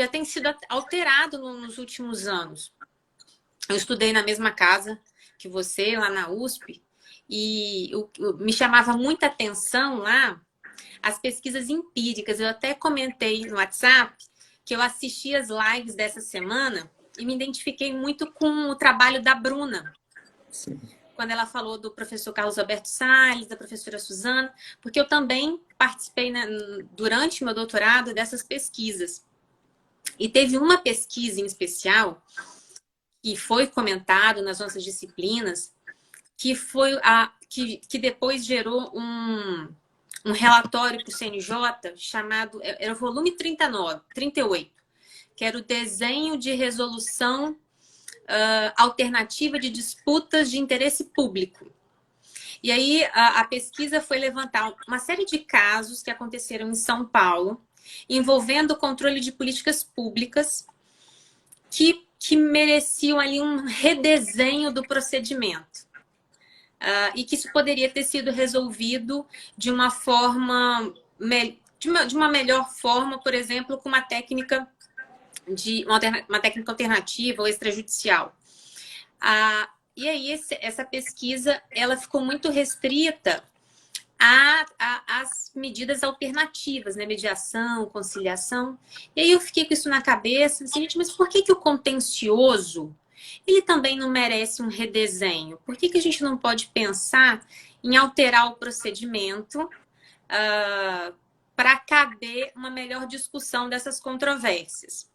tem sido alterado nos últimos anos. Eu estudei na mesma casa que você, lá na USP, e me chamava muita atenção lá as pesquisas empíricas. Eu até comentei no WhatsApp que eu assisti as lives dessa semana e me identifiquei muito com o trabalho da Bruna. Sim. Quando ela falou do professor Carlos Alberto Salles, da professora Suzana, porque eu também participei, né, durante meu doutorado dessas pesquisas. E teve uma pesquisa em especial que foi comentado nas nossas disciplinas, que foi que depois gerou um relatório para o CNJ chamado, era o volume 38, que era o desenho de resolução alternativa de disputas de interesse público. E aí a pesquisa foi levantar uma série de casos que aconteceram em São Paulo, envolvendo o controle de políticas públicas que mereciam ali um redesenho do procedimento. E que isso poderia ter sido resolvido de uma forma, de uma melhor forma, por exemplo, com uma técnica alternativa ou extrajudicial. E aí essa pesquisa ela ficou muito restrita às medidas alternativas, né? Mediação, conciliação. E aí eu fiquei com isso na cabeça, assim, gente, mas por que o contencioso ele também não merece um redesenho? Por que a gente não pode pensar em alterar o procedimento para caber uma melhor discussão dessas controvérsias?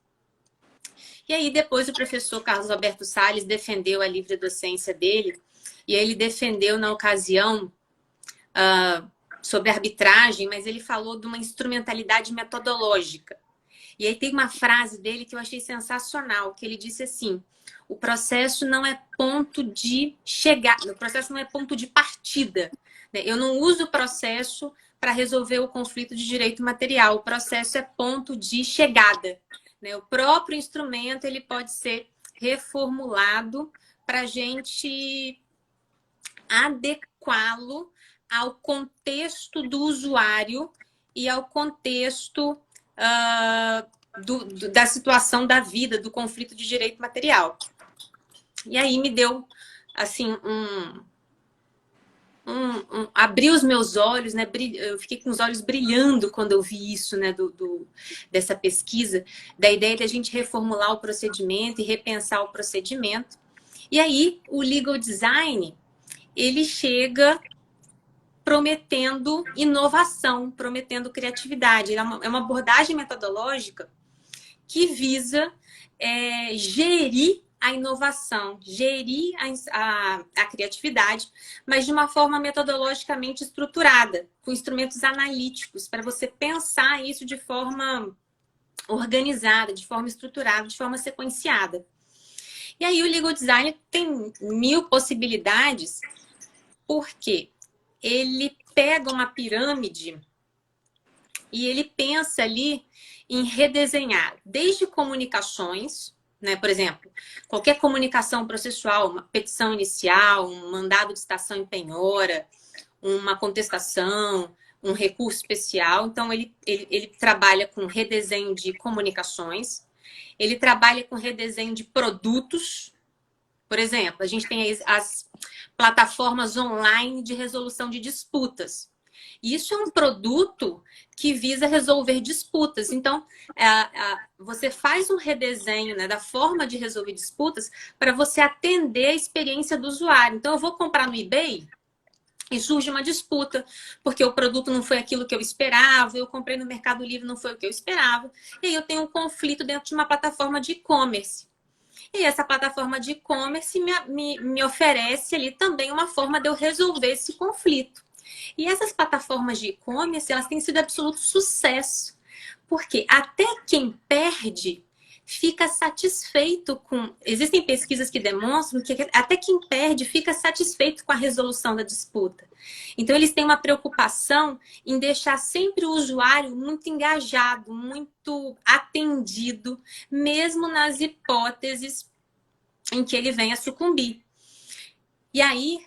E aí depois o professor Carlos Alberto Salles defendeu a livre docência dele, e ele defendeu na ocasião sobre arbitragem, mas ele falou de uma instrumentalidade metodológica. E aí tem uma frase dele que eu achei sensacional, que ele disse assim: o processo não é ponto de chegada, o processo não é ponto de partida. Eu não uso o processo para resolver o conflito de direito material, o processo é ponto de chegada. O próprio instrumento ele pode ser reformulado para a gente adequá-lo ao contexto do usuário e ao contexto da situação da vida, do conflito de direito material. E aí me deu assim abrir os meus olhos, né? Eu fiquei com os olhos brilhando quando eu vi isso, né? Dessa pesquisa, da ideia de a gente reformular o procedimento e repensar o procedimento. E aí o legal design ele chega prometendo inovação, prometendo criatividade. É uma abordagem metodológica que visa gerir a inovação, gerir a criatividade, mas de uma forma metodologicamente estruturada, com instrumentos analíticos, para você pensar isso de forma organizada, de forma estruturada, de forma sequenciada. E aí o legal design tem 1000 possibilidades, porque ele pega uma pirâmide e ele pensa ali em redesenhar desde comunicações, né? Por exemplo, qualquer comunicação processual, uma petição inicial, um mandado de citação em penhora, uma contestação, um recurso especial. Então, ele trabalha com redesenho de comunicações, ele trabalha com redesenho de produtos. Por exemplo, a gente tem as plataformas online de resolução de disputas. Isso é um produto que visa resolver disputas. Então, você faz um redesenho, né, da forma de resolver disputas para você atender a experiência do usuário. Então, eu vou comprar no eBay e surge uma disputa, porque o produto não foi aquilo que eu esperava, eu comprei no Mercado Livre, não foi o que eu esperava. E aí eu tenho um conflito dentro de uma plataforma de e-commerce. E essa plataforma de e-commerce me oferece ali também uma forma de eu resolver esse conflito. E essas plataformas de e-commerce, elas têm sido absoluto sucesso. Porque até quem perde fica satisfeito com... Existem pesquisas que demonstram que até quem perde fica satisfeito com a resolução da disputa. Então, eles têm uma preocupação em deixar sempre o usuário muito engajado, muito atendido, mesmo nas hipóteses em que ele venha sucumbir. E aí,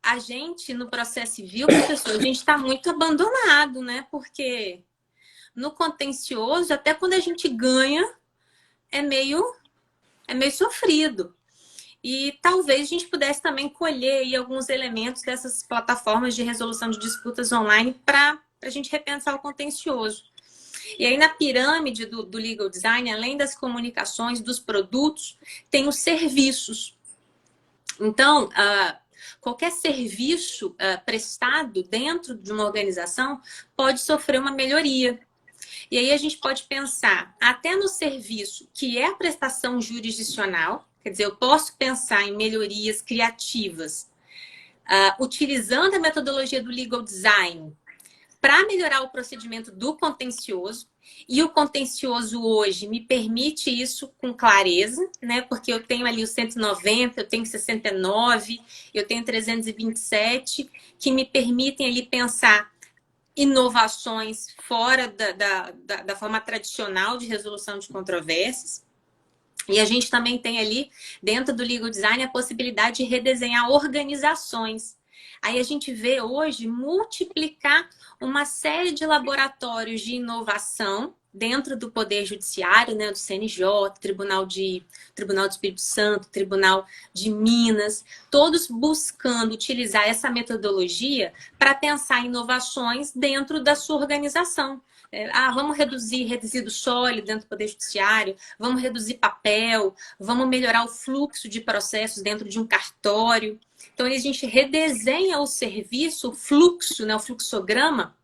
a gente, no processo civil, professor, a gente está muito abandonado, né? Porque no contencioso, até quando a gente ganha, é meio sofrido. E talvez a gente pudesse também colher aí alguns elementos dessas plataformas de resolução de disputas online para a gente repensar o contencioso. E aí, na pirâmide do legal design, além das comunicações, dos produtos, tem os serviços. Então, qualquer serviço prestado dentro de uma organização pode sofrer uma melhoria. E aí a gente pode pensar até no serviço, que é a prestação jurisdicional, quer dizer, eu posso pensar em melhorias criativas, utilizando a metodologia do legal design para melhorar o procedimento do contencioso. E o contencioso hoje me permite isso com clareza, né? Porque eu tenho ali o 190, eu tenho 69, eu tenho 327, que me permitem ali pensar inovações fora da forma tradicional de resolução de controvérsias. E a gente também tem ali, dentro do legal design, a possibilidade de redesenhar organizações. Aí a gente vê hoje multiplicar uma série de laboratórios de inovação dentro do Poder Judiciário, né, do CNJ, Tribunal do Espírito Santo, Tribunal de Minas, todos buscando utilizar essa metodologia para pensar inovações dentro da sua organização. Vamos reduzir resíduo sólido dentro do Poder Judiciário, vamos reduzir papel, vamos melhorar o fluxo de processos dentro de um cartório. Então, a gente redesenha o serviço, o fluxo, né, o fluxograma,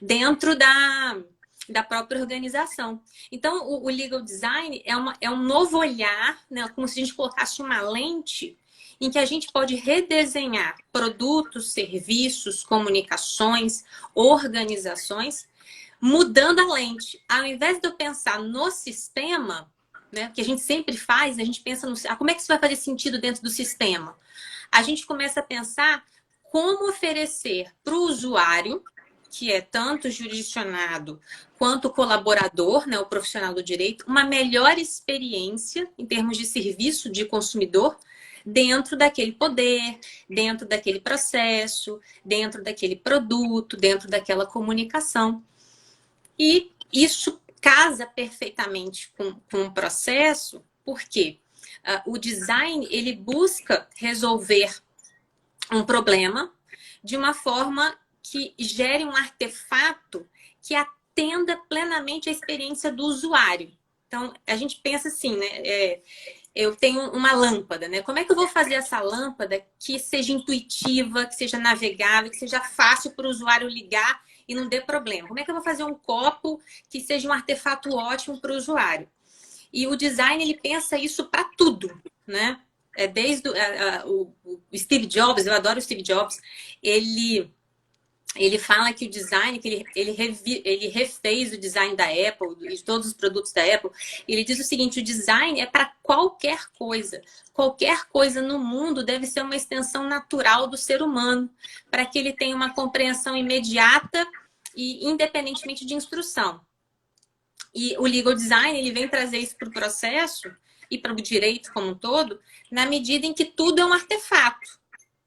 dentro da própria organização. Então, o legal design é um novo olhar, né, como se a gente colocasse uma lente em que a gente pode redesenhar produtos, serviços, comunicações, organizações, mudando a lente. Ao invés de eu pensar no sistema, né, que a gente sempre faz, a gente pensa no como é que isso vai fazer sentido dentro do sistema? A gente começa a pensar como oferecer para o usuário, que é tanto jurisdicionado quanto colaborador, né, o profissional do direito, uma melhor experiência em termos de serviço de consumidor dentro daquele poder, dentro daquele processo, dentro daquele produto, dentro daquela comunicação. E isso casa perfeitamente com o processo, porque o design ele busca resolver um problema de uma forma que gere um artefato que atenda plenamente a experiência do usuário. Então, a gente pensa assim, né? Eu tenho uma lâmpada, né? Como é que eu vou fazer essa lâmpada que seja intuitiva, que seja navegável, que seja fácil para o usuário ligar e não dê problema? Como é que eu vou fazer um copo que seja um artefato ótimo para o usuário? E o design, ele pensa isso para tudo, né? Desde o Steve Jobs, eu adoro o Steve Jobs, ele fala que o design, que ele refez o design da Apple, de todos os produtos da Apple. Ele diz o seguinte: o design é para qualquer coisa. Qualquer coisa no mundo deve ser uma extensão natural do ser humano, para que ele tenha uma compreensão imediata e independentemente de instrução. E o legal design, ele vem trazer isso para o processo e para o direito como um todo, na medida em que tudo é um artefato.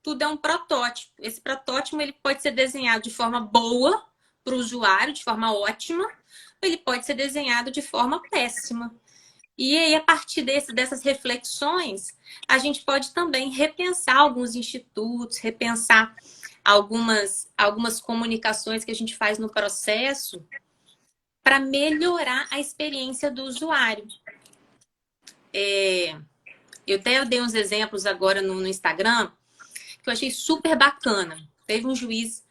tudo é um protótipo. Esse protótipo ele pode ser desenhado de forma boa para o usuário, de forma ótima, ou ele pode ser desenhado de forma péssima. E aí, a partir dessas reflexões, a gente pode também repensar alguns institutos, repensar algumas comunicações que a gente faz no processo para melhorar a experiência do usuário. Eu até dei uns exemplos agora no Instagram que eu achei super bacana. Teve um juiz,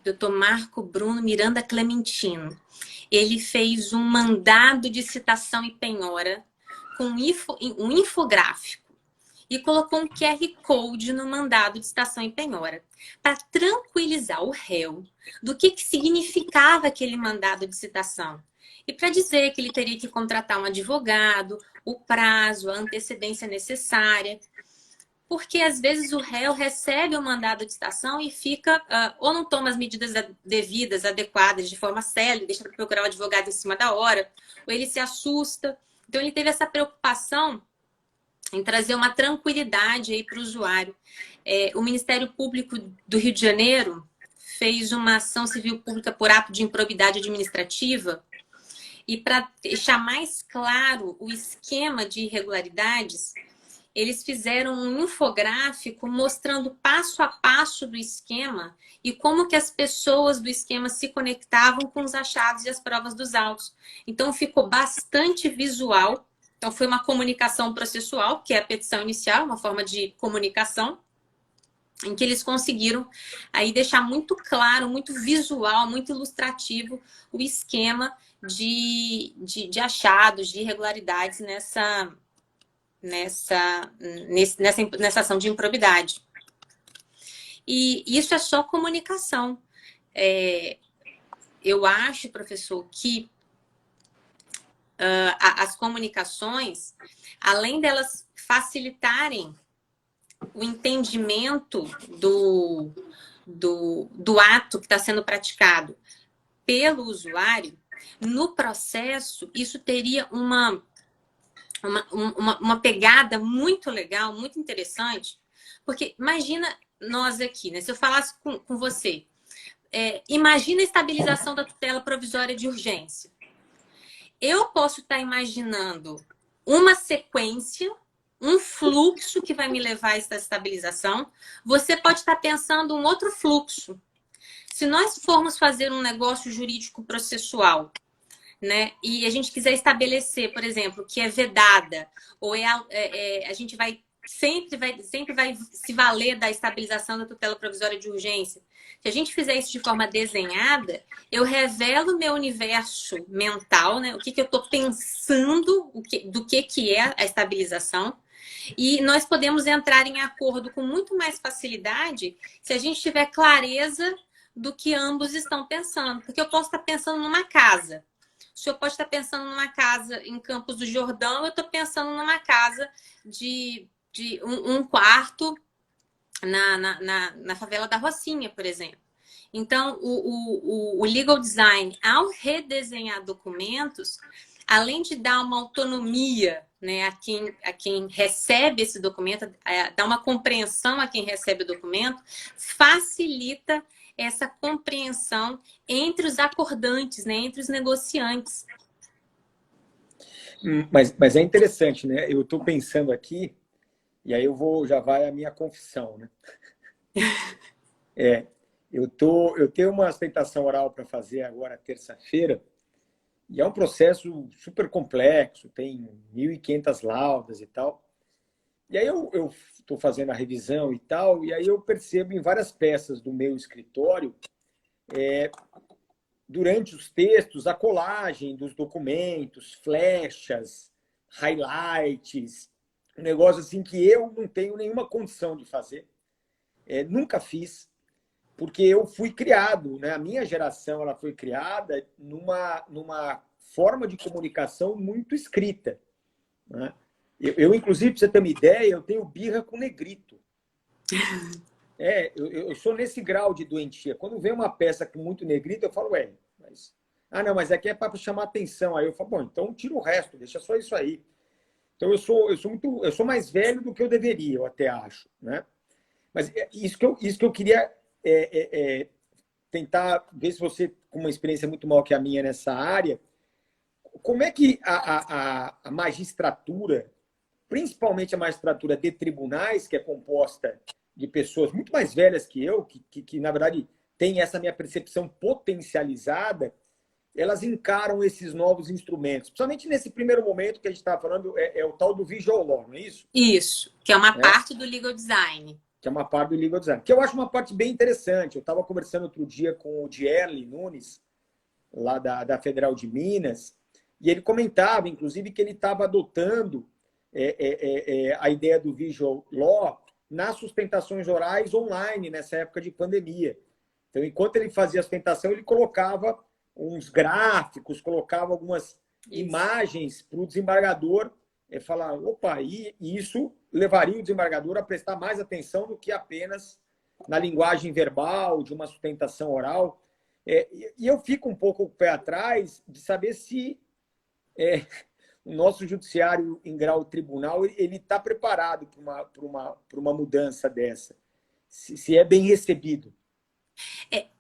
Dr. Marco Bruno Miranda Clementino. Ele fez um mandado de citação e penhora com um infográfico e colocou um QR Code no mandado de citação e penhora para tranquilizar o réu do que significava aquele mandado de citação e para dizer que ele teria que contratar um advogado, o prazo, a antecedência necessária. Porque, às vezes, o réu recebe o mandado de citação e fica, ou não toma as medidas devidas, adequadas, de forma célere, deixa para procurar o advogado em cima da hora, ou ele se assusta. Então, ele teve essa preocupação em trazer uma tranquilidade aí para o usuário. O Ministério Público do Rio de Janeiro fez uma ação civil pública por ato de improbidade administrativa e, para deixar mais claro o esquema de irregularidades, eles fizeram um infográfico mostrando passo a passo do esquema e como que as pessoas do esquema se conectavam com os achados e as provas dos autos. Então, ficou bastante visual. Então, foi uma comunicação processual, que é a petição inicial, uma forma de comunicação, em que eles conseguiram aí deixar muito claro, muito visual, muito ilustrativo o esquema de achados, de irregularidades nessa ação de improbidade. E isso é só comunicação. Eu acho, professor, que as comunicações, além delas facilitarem o entendimento do ato que está sendo praticado pelo usuário, no processo, isso teria uma pegada muito legal, muito interessante, porque imagina nós aqui, né? Se eu falasse com você, imagina a estabilização da tutela provisória de urgência. Eu posso estar imaginando uma sequência, um fluxo que vai me levar a essa estabilização. Você pode estar pensando um outro fluxo. Se nós formos fazer um negócio jurídico processual, né, e a gente quiser estabelecer, por exemplo, que é vedada, ou a gente sempre vai se valer da estabilização da tutela provisória de urgência. Se a gente fizer isso de forma desenhada, eu revelo meu universo mental, né, o que eu estou pensando, do que é a estabilização, e nós podemos entrar em acordo com muito mais facilidade se a gente tiver clareza do que ambos estão pensando. Porque eu posso estar pensando numa casa. O senhor pode estar pensando numa casa em Campos do Jordão, eu estou pensando numa casa de um quarto na favela da Rocinha, por exemplo. Então, o legal design, ao redesenhar documentos, além de dar uma autonomia, né, a quem recebe esse documento, dar uma compreensão a quem recebe o documento, facilita essa compreensão entre os acordantes, né, entre os negociantes. Mas é interessante, né? Eu estou pensando aqui, e aí já vai a minha confissão, né? Eu tenho uma aceitação oral para fazer agora, terça-feira, e é um processo super complexo, tem 1.500 laudas e tal. E aí eu estou fazendo a revisão e tal, e aí eu percebo em várias peças do meu escritório, durante os textos, a colagem dos documentos, flechas, highlights, um negócio assim que eu não tenho nenhuma condição de fazer. Nunca fiz, porque eu fui criado, né? A minha geração ela foi criada numa forma de comunicação muito escrita, né? Eu, inclusive, para você ter uma ideia, eu tenho birra com negrito. Eu sou nesse grau de doentia. Quando vem uma peça com muito negrito, eu falo, mas... mas aqui é para chamar atenção. Aí eu falo, bom, então tira o resto, deixa só isso aí. Então eu sou mais velho do que eu deveria, eu até acho, né? Mas isso que eu queria tentar ver se você, com uma experiência muito maior que a minha nessa área, como é que a magistratura, principalmente a magistratura de tribunais, que é composta de pessoas muito mais velhas que eu, que na verdade, tem essa minha percepção potencializada, elas encaram esses novos instrumentos. Principalmente nesse primeiro momento que a gente estava falando, é o tal do visual law, não é isso? Isso, que é uma parte do legal design. Que é uma parte do legal design. Que eu acho uma parte bem interessante. Eu estava conversando outro dia com o Dierle Nunes, lá da Federal de Minas, e ele comentava, inclusive, que ele estava adotando a ideia do visual law nas sustentações orais online, nessa época de pandemia. Então, enquanto ele fazia a sustentação, ele colocava uns gráficos, colocava algumas imagens para o desembargador falar, opa, e isso levaria o desembargador a prestar mais atenção do que apenas na linguagem verbal, de uma sustentação oral. E eu fico um pouco o pé atrás de saber se o nosso judiciário em grau tribunal ele está preparado para uma mudança dessa, se é bem recebido.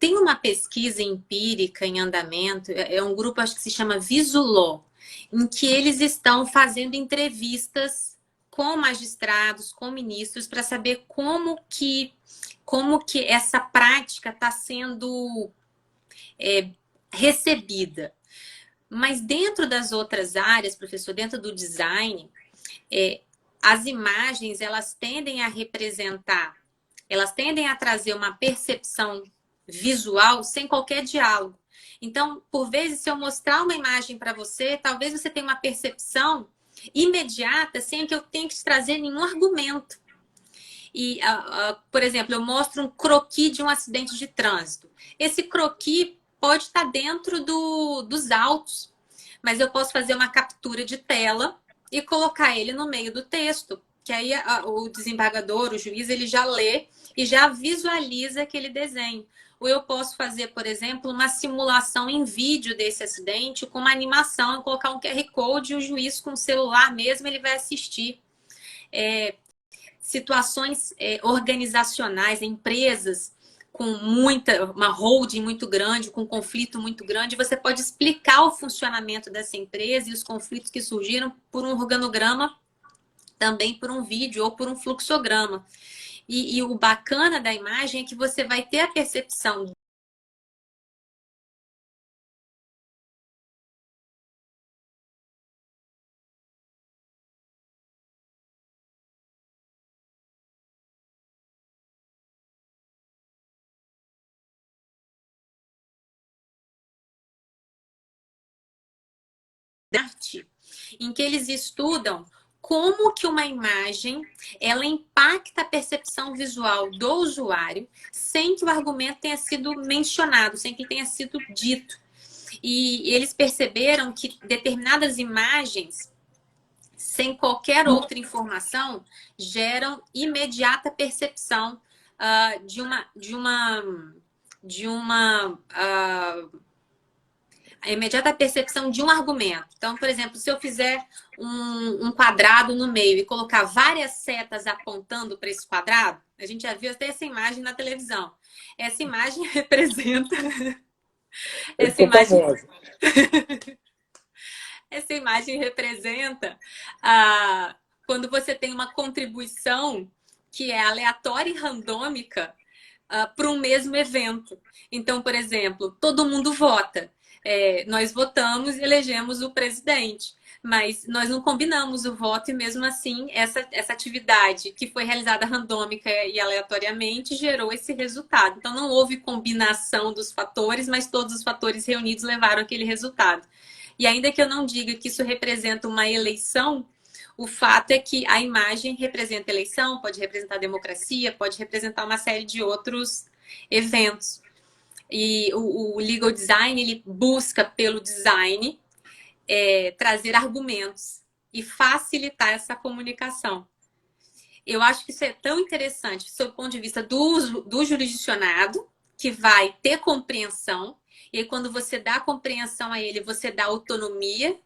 Tem uma pesquisa empírica em andamento, é um grupo, acho que se chama Visuló, em que eles estão fazendo entrevistas com magistrados, com ministros, para saber como que essa prática está sendo recebida. Mas dentro das outras áreas, professor, dentro do design, as imagens, elas tendem a representar, elas tendem a trazer uma percepção visual sem qualquer diálogo. Então, por vezes, se eu mostrar uma imagem para você, talvez você tenha uma percepção imediata sem que eu tenha que te trazer nenhum argumento. E, por exemplo, eu mostro um croquis de um acidente de trânsito. Esse croquis pode estar dentro dos autos, mas eu posso fazer uma captura de tela e colocar ele no meio do texto, que aí o desembargador, o juiz, ele já lê e já visualiza aquele desenho. Ou eu posso fazer, por exemplo, uma simulação em vídeo desse acidente com uma animação, colocar um QR Code e o juiz com o celular mesmo, ele vai assistir. Situações organizacionais, empresas com uma holding muito grande, com um conflito muito grande, você pode explicar o funcionamento dessa empresa e os conflitos que surgiram por um organograma, também por um vídeo ou por um fluxograma. E o bacana da imagem é que você vai ter a percepção da arte, em que eles estudam como que uma imagem ela impacta a percepção visual do usuário sem que o argumento tenha sido mencionado, sem que tenha sido dito. E eles perceberam que determinadas imagens, sem qualquer outra informação, geram imediata percepção a imediata percepção de um argumento. Então, por exemplo, se eu fizer um quadrado no meio e colocar várias setas apontando para esse quadrado, a gente já viu até essa imagem na televisão. Essa imagem representa... Essa imagem representa quando você tem uma contribuição que é aleatória e randômica para um mesmo evento. Então, por exemplo, todo mundo vota. Nós votamos e elegemos o presidente, mas nós não combinamos o voto e mesmo assim essa atividade que foi realizada randômica e aleatoriamente gerou esse resultado. Então não houve combinação dos fatores, mas todos os fatores reunidos levaram aquele resultado. E ainda que eu não diga que isso representa uma eleição, o fato é que a imagem representa eleição, pode representar democracia, pode representar uma série de outros eventos. E o legal design, ele busca pelo design trazer argumentos e facilitar essa comunicação. Eu acho que isso é tão interessante, sob o ponto de vista do jurisdicionado, que vai ter compreensão, e aí quando você dá compreensão a ele, você dá autonomia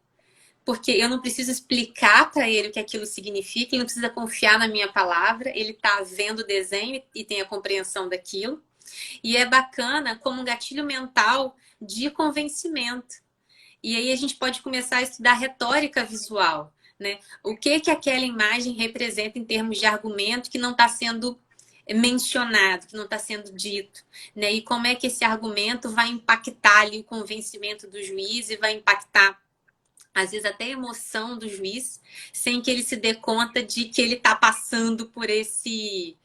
porque eu não preciso explicar para ele o que aquilo significa, ele não precisa confiar na minha palavra, ele está vendo o desenho e tem a compreensão daquilo. E é bacana como um gatilho mental de convencimento. E aí a gente pode começar a estudar retórica visual, né? O que aquela imagem representa em termos de argumento que não está sendo mencionado, que não está sendo dito, né? E como é que esse argumento vai impactar ali o convencimento do juiz e vai impactar, às vezes, até a emoção do juiz, sem que ele se dê conta de que ele está passando por esse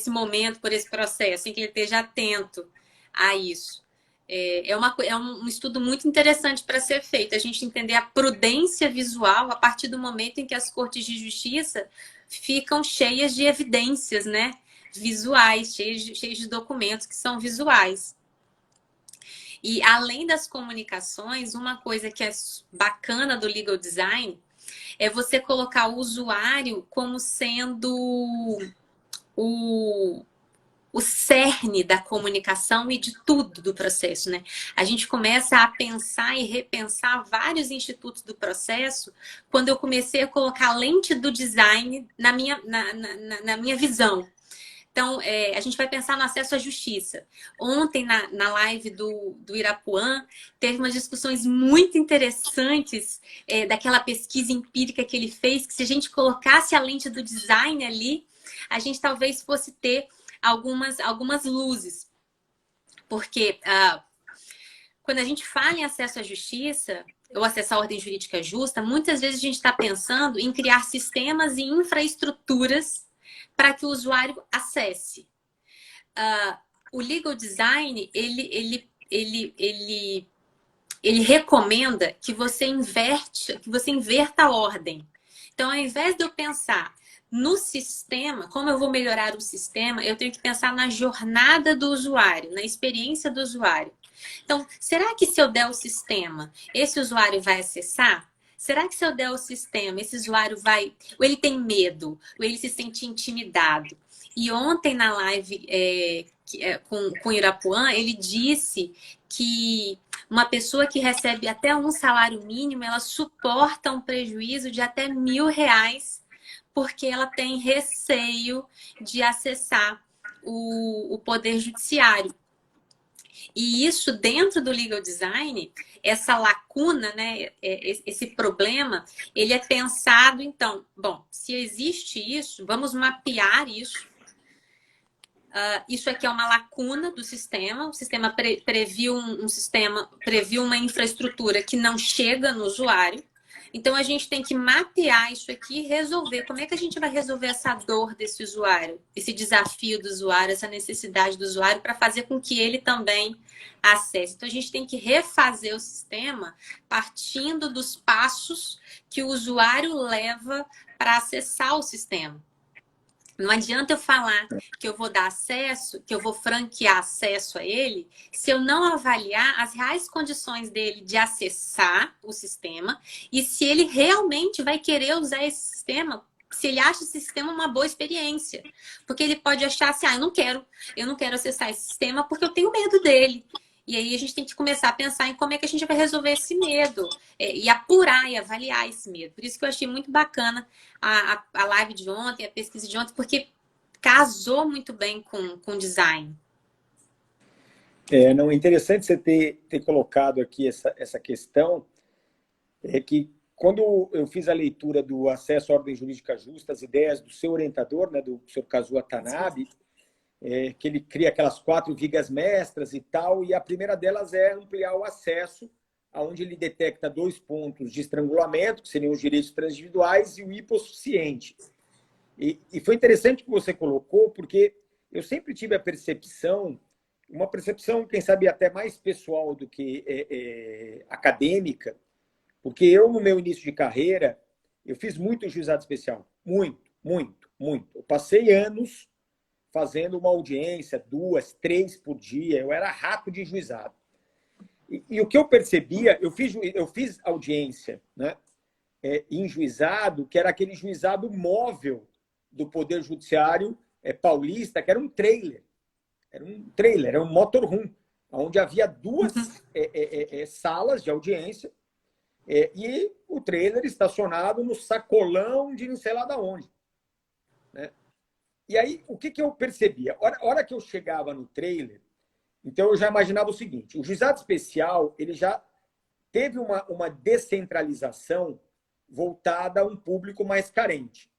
momento, por esse processo, sem que ele esteja atento a isso. É um estudo muito interessante para ser feito, a gente entender a prudência visual a partir do momento em que as cortes de justiça ficam cheias de evidências, né, visuais, cheias de documentos que são visuais. E além das comunicações, uma coisa que é bacana do legal design é você colocar o usuário como sendo o cerne da comunicação e de tudo do processo, né? A gente começa a pensar e repensar vários institutos do processo quando eu comecei a colocar a lente do design na minha visão. Então, a gente vai pensar no acesso à justiça. Ontem, na live do Irapuã, teve umas discussões muito interessantes daquela pesquisa empírica que ele fez, que se a gente colocasse a lente do design ali, a gente talvez fosse ter algumas luzes. Porque quando a gente fala em acesso à justiça, ou acesso à ordem jurídica justa, muitas vezes a gente está pensando em criar sistemas e infraestruturas para que o usuário acesse. O legal design, ele recomenda que você inverta a ordem. Então, ao invés de eu pensar no sistema, como eu vou melhorar o sistema, eu tenho que pensar na jornada do usuário, na experiência do usuário. Então, será que se eu der o sistema, esse usuário vai acessar? Será que se eu der o sistema, esse usuário vai... Ou ele tem medo, ou ele se sente intimidado? E ontem na live com o Irapuã, ele disse que uma pessoa que recebe até um salário mínimo, ela suporta um prejuízo de até R$ 1.000, porque ela tem receio de acessar o poder judiciário. E isso, dentro do legal design, essa lacuna, né, esse problema, ele é pensado, então, bom, se existe isso, vamos mapear isso. Isso aqui é uma lacuna do sistema. O sistema previu previu uma infraestrutura que não chega no usuário. Então, a gente tem que mapear isso aqui e resolver. Como é que a gente vai resolver essa dor desse usuário? Esse desafio do usuário, essa necessidade do usuário para fazer com que ele também acesse. Então, a gente tem que refazer o sistema partindo dos passos que o usuário leva para acessar o sistema. Não adianta eu falar que eu vou dar acesso, que eu vou franquear acesso a ele, se eu não avaliar as reais condições dele de acessar o sistema e se ele realmente vai querer usar esse sistema, se ele acha esse sistema uma boa experiência. Porque ele pode achar assim, eu não quero acessar esse sistema porque eu tenho medo dele. E aí a gente tem que começar a pensar em como é que a gente vai resolver esse medo e apurar e avaliar esse medo. Por isso que eu achei muito bacana a live de ontem, a pesquisa de ontem, porque casou muito bem com design. Não, é interessante você ter colocado aqui essa questão, que quando eu fiz a leitura do Acesso à Ordem Jurídica Justa, as ideias do seu orientador, né, do Sr. Kazuo Watanabe, que ele cria aquelas 4 vigas mestras e tal, e a primeira delas é ampliar o acesso, onde ele detecta 2 pontos de estrangulamento, que seriam os direitos transindividuais, e o hipossuficiente. E foi interessante que você colocou, porque eu sempre tive a percepção, uma percepção, quem sabe, até mais pessoal do que acadêmica, porque eu, no meu início de carreira, eu fiz muito juizado especial. Muito, muito, muito. Eu passei anos fazendo uma audiência, 2, 3 por dia. Eu era rato de juizado. E o que eu percebia, eu fiz audiência, né, em juizado, que era aquele juizado móvel do Poder Judiciário paulista, que era um trailer. Era um motorhome, onde havia 2 salas de audiência E o trailer estacionado no sacolão de não sei lá da onde. Né? E aí, o que eu percebia? A hora que eu chegava no trailer, então eu já imaginava o seguinte, o juizado especial ele já teve uma descentralização voltada a um público mais carente.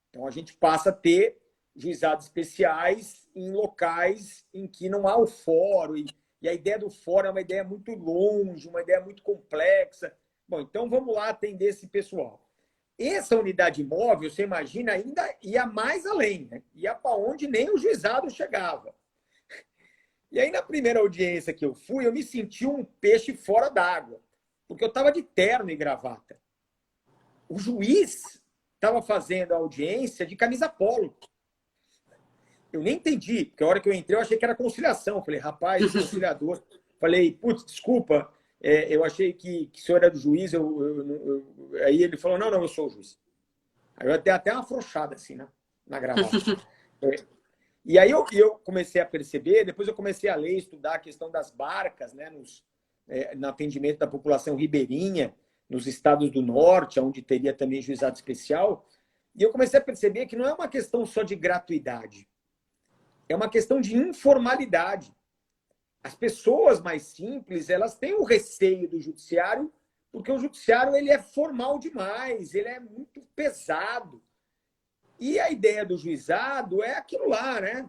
Então, a gente passa a ter juizados especiais em locais em que não há o fórum, e a ideia do fórum é uma ideia muito longe, uma ideia muito complexa. Bom, então vamos lá atender esse pessoal. Essa unidade móvel, você imagina, ainda ia mais além, né? Ia para onde nem o juizado chegava. E aí, na primeira audiência que eu fui, eu me senti um peixe fora d'água, porque eu estava de terno e gravata. O juiz estava fazendo a audiência de camisa polo. Eu nem entendi, porque a hora que eu entrei eu achei que era conciliação. Eu falei, rapaz, conciliador. Falei, putz, desculpa, eu achei que o senhor era do juiz. Aí ele falou, não, eu sou o juiz. Aí eu dei até uma afrouxada assim, né, na gravata. E aí eu comecei a perceber, depois eu comecei a ler, estudar a questão das barcas, né, no atendimento da população ribeirinha, nos estados do norte, onde teria também juizado especial. E eu comecei a perceber que não é uma questão só de gratuidade, é uma questão de informalidade. As pessoas mais simples, elas têm o receio do judiciário, porque o judiciário ele é formal demais, ele é muito pesado. E a ideia do juizado é aquilo lá, né?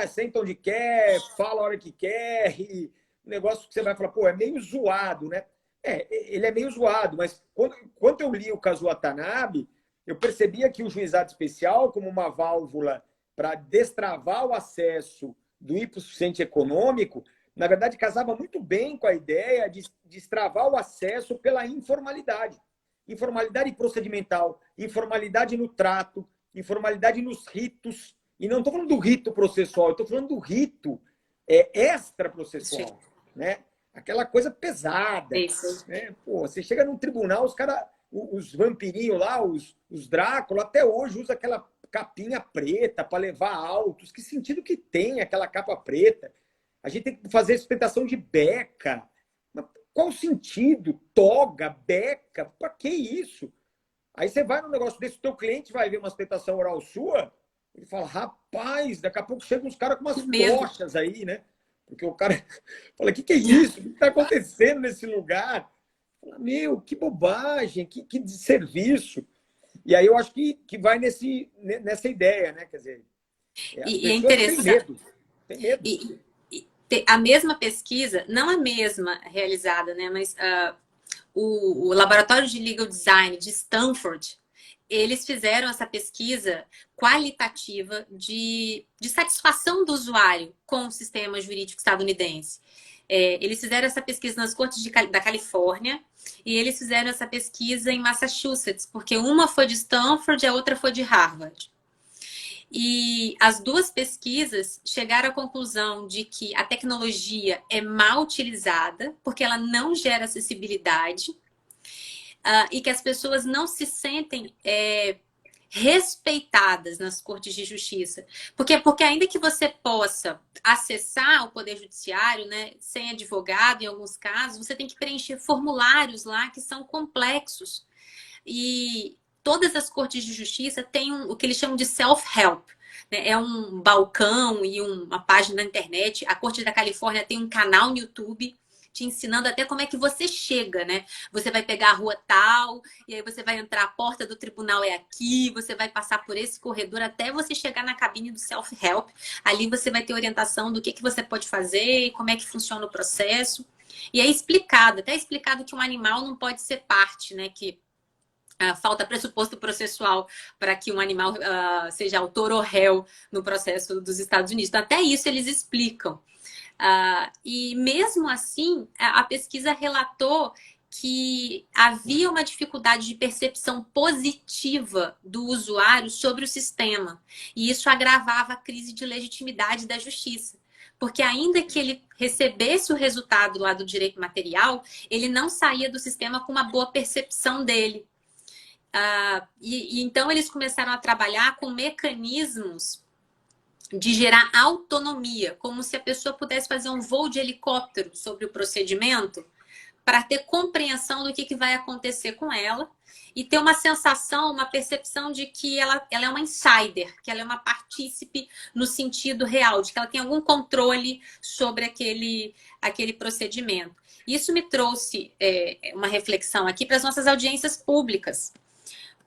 Senta onde quer, fala a hora que quer, e o negócio que você vai falar, pô, é meio zoado, né? Ele é meio zoado, mas quando eu li o caso Watanabe, eu percebia que o juizado especial, como uma válvula para destravar o acesso do hipossuficiente econômico, na verdade, casava muito bem com a ideia de destravar o acesso pela informalidade. Informalidade procedimental, informalidade no trato, informalidade nos ritos. E não estou falando do rito processual, estou falando do rito extraprocessual, né? Aquela coisa pesada. Isso. Né? Pô, você chega num tribunal, os vampirinhos lá, os Drácula, até hoje usa aquela capinha preta para levar autos. Que sentido que tem aquela capa preta? A gente tem que fazer sustentação de beca. Mas qual o sentido? Toga, beca, para que isso? Aí você vai num negócio desse, o teu cliente vai ver uma sustentação oral sua, ele fala, rapaz, daqui a pouco chegam uns caras com umas tochas aí, né? Porque o cara fala, o que é isso? O que está acontecendo nesse lugar? Fala, meu, que bobagem, que desserviço. E aí eu acho que vai nessa ideia, né? Quer dizer, as é pessoas interessante. Têm medo. A mesma pesquisa, não a mesma realizada, né? Mas o Laboratório de Legal Design de Stanford, eles fizeram essa pesquisa qualitativa de satisfação do usuário com o sistema jurídico estadunidense. Eles fizeram essa pesquisa nas cortes da Califórnia e eles fizeram essa pesquisa em Massachusetts, porque uma foi de Stanford e a outra foi de Harvard. E as duas pesquisas chegaram à conclusão de que a tecnologia é mal utilizada, porque ela não gera acessibilidade, e que as pessoas não se sentem respeitadas nas cortes de justiça. Porque ainda que você possa acessar o Poder Judiciário, né, sem advogado, em alguns casos, você tem que preencher formulários lá que são complexos. E todas as cortes de justiça têm o que eles chamam de self-help. Né? É um balcão e uma página na internet. A Corte da Califórnia tem um canal no YouTube te ensinando até como é que você chega, né? Você vai pegar a rua tal, e aí você vai entrar, a porta do tribunal é aqui, você vai passar por esse corredor até você chegar na cabine do self-help. Ali você vai ter orientação do que você pode fazer, como é que funciona o processo. E é explicado, até explicado que um animal não pode ser parte, né? Que falta pressuposto processual para que um animal seja autor ou réu no processo dos Estados Unidos. Então, até isso eles explicam. E mesmo assim, a pesquisa relatou que havia uma dificuldade de percepção positiva do usuário sobre o sistema. E isso agravava a crise de legitimidade da justiça. Porque ainda que ele recebesse o resultado lá do direito material, ele não saía do sistema com uma boa percepção dele. Então, eles começaram a trabalhar com mecanismos de gerar autonomia, como se a pessoa pudesse fazer um voo de helicóptero sobre o procedimento, para ter compreensão do que vai acontecer com ela e ter uma sensação, uma percepção de que ela é uma insider, que ela é uma partícipe no sentido real, de que ela tem algum controle sobre aquele procedimento. Isso me trouxe uma reflexão aqui para as nossas audiências públicas.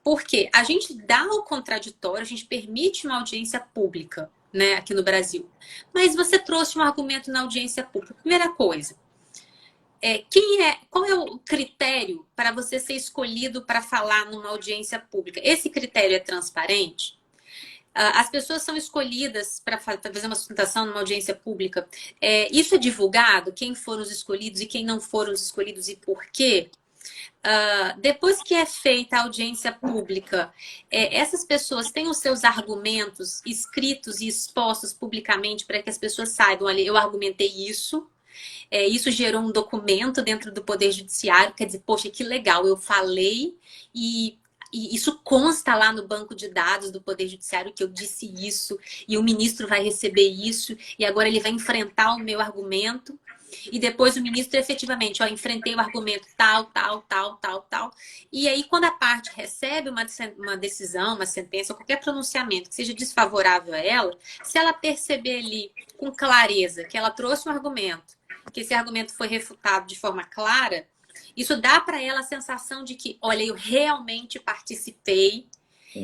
Porque a gente dá o contraditório, a gente permite uma audiência pública, né, aqui no Brasil. Mas você trouxe um argumento na audiência pública. Primeira coisa, qual é o critério para você ser escolhido para falar numa audiência pública? Esse critério é transparente? As pessoas são escolhidas para fazer uma sustentação numa audiência pública. Isso é divulgado? Quem foram os escolhidos e quem não foram os escolhidos e por quê? Depois que é feita a audiência pública, essas pessoas têm os seus argumentos escritos e expostos publicamente para que as pessoas saibam, ali, eu argumentei isso, isso gerou um documento dentro do Poder Judiciário, quer dizer, poxa, que legal, eu falei e isso consta lá no banco de dados do Poder Judiciário que eu disse isso e o ministro vai receber isso e agora ele vai enfrentar o meu argumento. E depois o ministro efetivamente, enfrentei o argumento tal. E aí, quando a parte recebe uma decisão, uma sentença, ou qualquer pronunciamento que seja desfavorável a ela, se ela perceber ali com clareza que ela trouxe um argumento, que esse argumento foi refutado de forma clara, isso dá para ela a sensação de que, olha, eu realmente participei,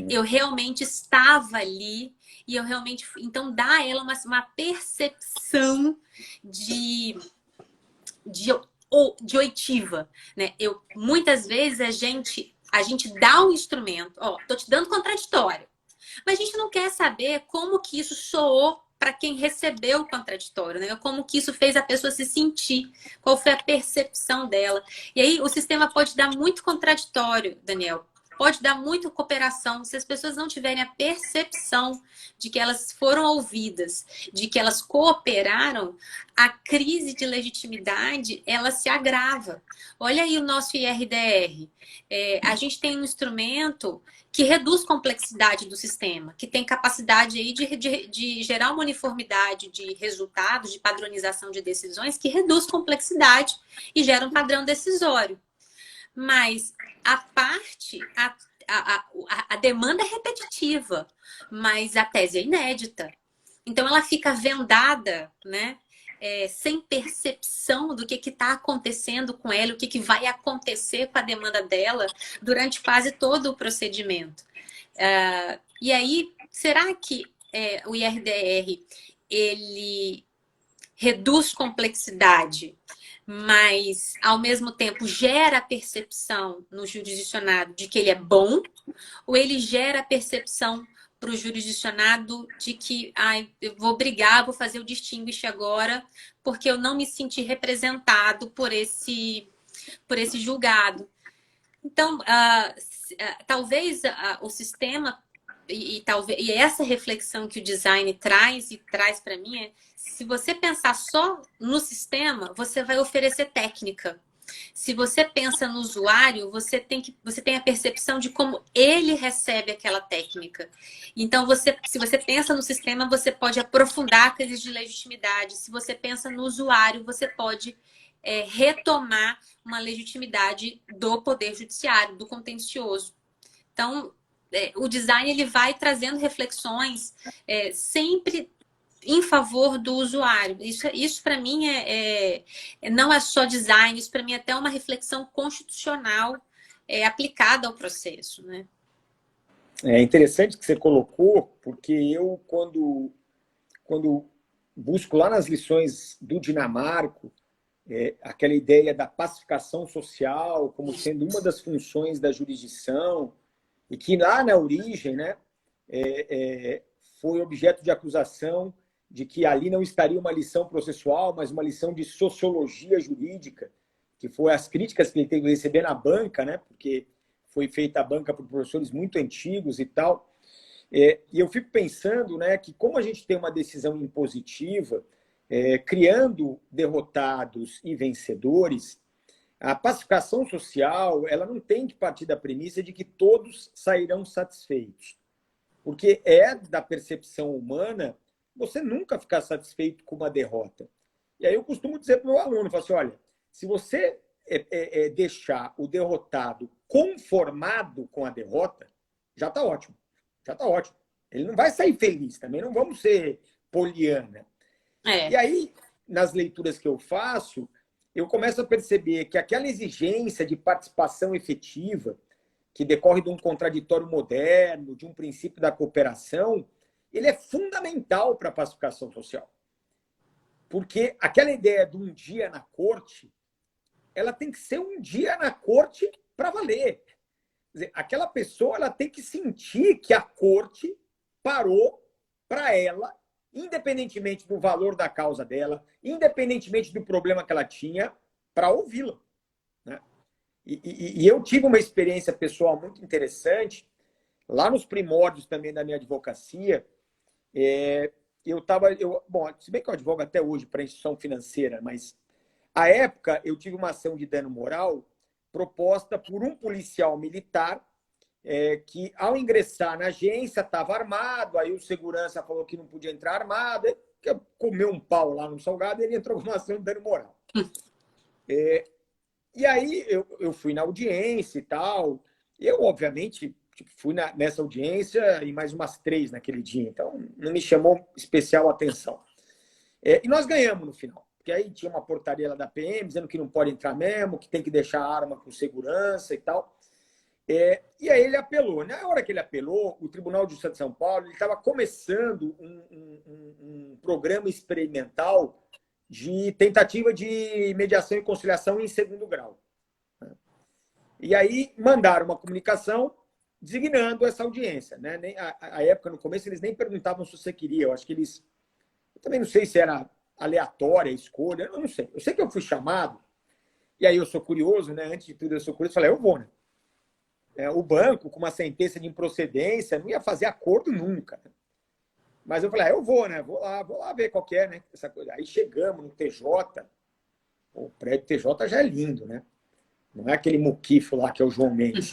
eu realmente estava ali, e eu realmente... Então, dá a ela uma percepção de oitiva, né? Muitas vezes a gente dá um instrumento, tô te dando contraditório, mas a gente não quer saber como que isso soou para quem recebeu o contraditório, né? Como que isso fez a pessoa se sentir, qual foi a percepção dela. E aí o sistema pode dar muito contraditório, Daniel. Pode dar muito cooperação se as pessoas não tiverem a percepção de que elas foram ouvidas, de que elas cooperaram, a crise de legitimidade, ela se agrava. Olha aí o nosso IRDR. A gente tem um instrumento que reduz complexidade do sistema, que tem capacidade aí de gerar uma uniformidade de resultados, de padronização de decisões, que reduz complexidade e gera um padrão decisório. Mas a demanda é repetitiva, mas a tese é inédita. Então, ela fica vendada, né? Sem percepção do que está acontecendo com ela, o que vai acontecer com a demanda dela durante quase todo o procedimento. E aí, será que o IRDR ele reduz complexidade, mas, ao mesmo tempo, gera a percepção no jurisdicionado de que ele é bom, ou ele gera a percepção para o jurisdicionado de que eu vou brigar, vou fazer o distinguish agora, porque eu não me senti representado por esse julgado. Então, talvez o sistema, e essa reflexão que o design traz para mim se você pensar só no sistema, você vai oferecer técnica. Se você pensa no usuário, você tem a percepção de como ele recebe aquela técnica. Então, se você pensa no sistema, você pode aprofundar a crise de legitimidade. Se você pensa no usuário, você pode retomar uma legitimidade do Poder Judiciário, do contencioso. Então, o design ele vai trazendo reflexões sempre em favor do usuário. Isso para mim não é só design, isso para mim é até uma reflexão constitucional aplicada ao processo, né? É interessante que você colocou, porque eu, quando busco lá nas lições do Dinamarco, aquela ideia da pacificação social como sendo uma das funções da jurisdição, e que lá na origem, né, foi objeto de acusação de que ali não estaria uma lição processual, mas uma lição de sociologia jurídica, que foi as críticas que ele teve que receber na banca, né, porque foi feita a banca por professores muito antigos e tal. E eu fico pensando, né, que como a gente tem uma decisão impositiva, criando derrotados e vencedores, a pacificação social ela não tem que partir da premissa de que todos sairão satisfeitos. Porque da percepção humana você nunca ficar satisfeito com uma derrota. E aí eu costumo dizer para o meu aluno, falo assim, olha, se você deixar o derrotado conformado com a derrota, já está ótimo. Já está ótimo. Ele não vai sair feliz também, não vamos ser poliana. E aí, nas leituras que eu faço, eu começo a perceber que aquela exigência de participação efetiva, que decorre de um contraditório moderno, de um princípio da cooperação, ele é fundamental para a pacificação social. Porque aquela ideia de um dia na corte, ela tem que ser um dia na corte para valer. Quer dizer, aquela pessoa ela tem que sentir que a corte parou para ela, independentemente do valor da causa dela, independentemente do problema que ela tinha, para ouvi-la. Né? E eu tive uma experiência pessoal muito interessante, lá nos primórdios também da minha advocacia. Bom, se bem que eu advogo até hoje para instituição financeira, mas à época eu tive uma ação de dano moral proposta por um policial militar que, ao ingressar na agência, estava armado, aí o segurança falou que não podia entrar armado, que comeu um pau lá no salgado, ele entrou com uma ação de dano moral. E aí eu fui na audiência e tal. Eu, obviamente, fui nessa audiência e mais umas 3 naquele dia, então não me chamou especial atenção. E nós ganhamos no final, porque aí tinha uma portaria lá da PM dizendo que não pode entrar mesmo, que tem que deixar a arma com segurança e tal. E aí ele apelou. Na hora que ele apelou, o Tribunal de Justiça de São Paulo estava começando um programa experimental de tentativa de mediação e conciliação em 2º grau. E aí mandaram uma comunicação designando essa audiência. Né? A época, no começo, eles nem perguntavam se você queria. Eu acho que eles... Eu também não sei se era aleatória a escolha, eu não sei. Eu sei que eu fui chamado, e aí eu sou curioso, né? Antes de tudo eu sou curioso, falei, eu vou, né? O banco, com uma sentença de improcedência, não ia fazer acordo nunca. Mas eu falei, eu vou, né? Vou lá ver qual que é, né? Essa coisa. Aí chegamos no TJ, o prédio TJ já é lindo, né? Não é aquele muquifo lá que é o João Mendes.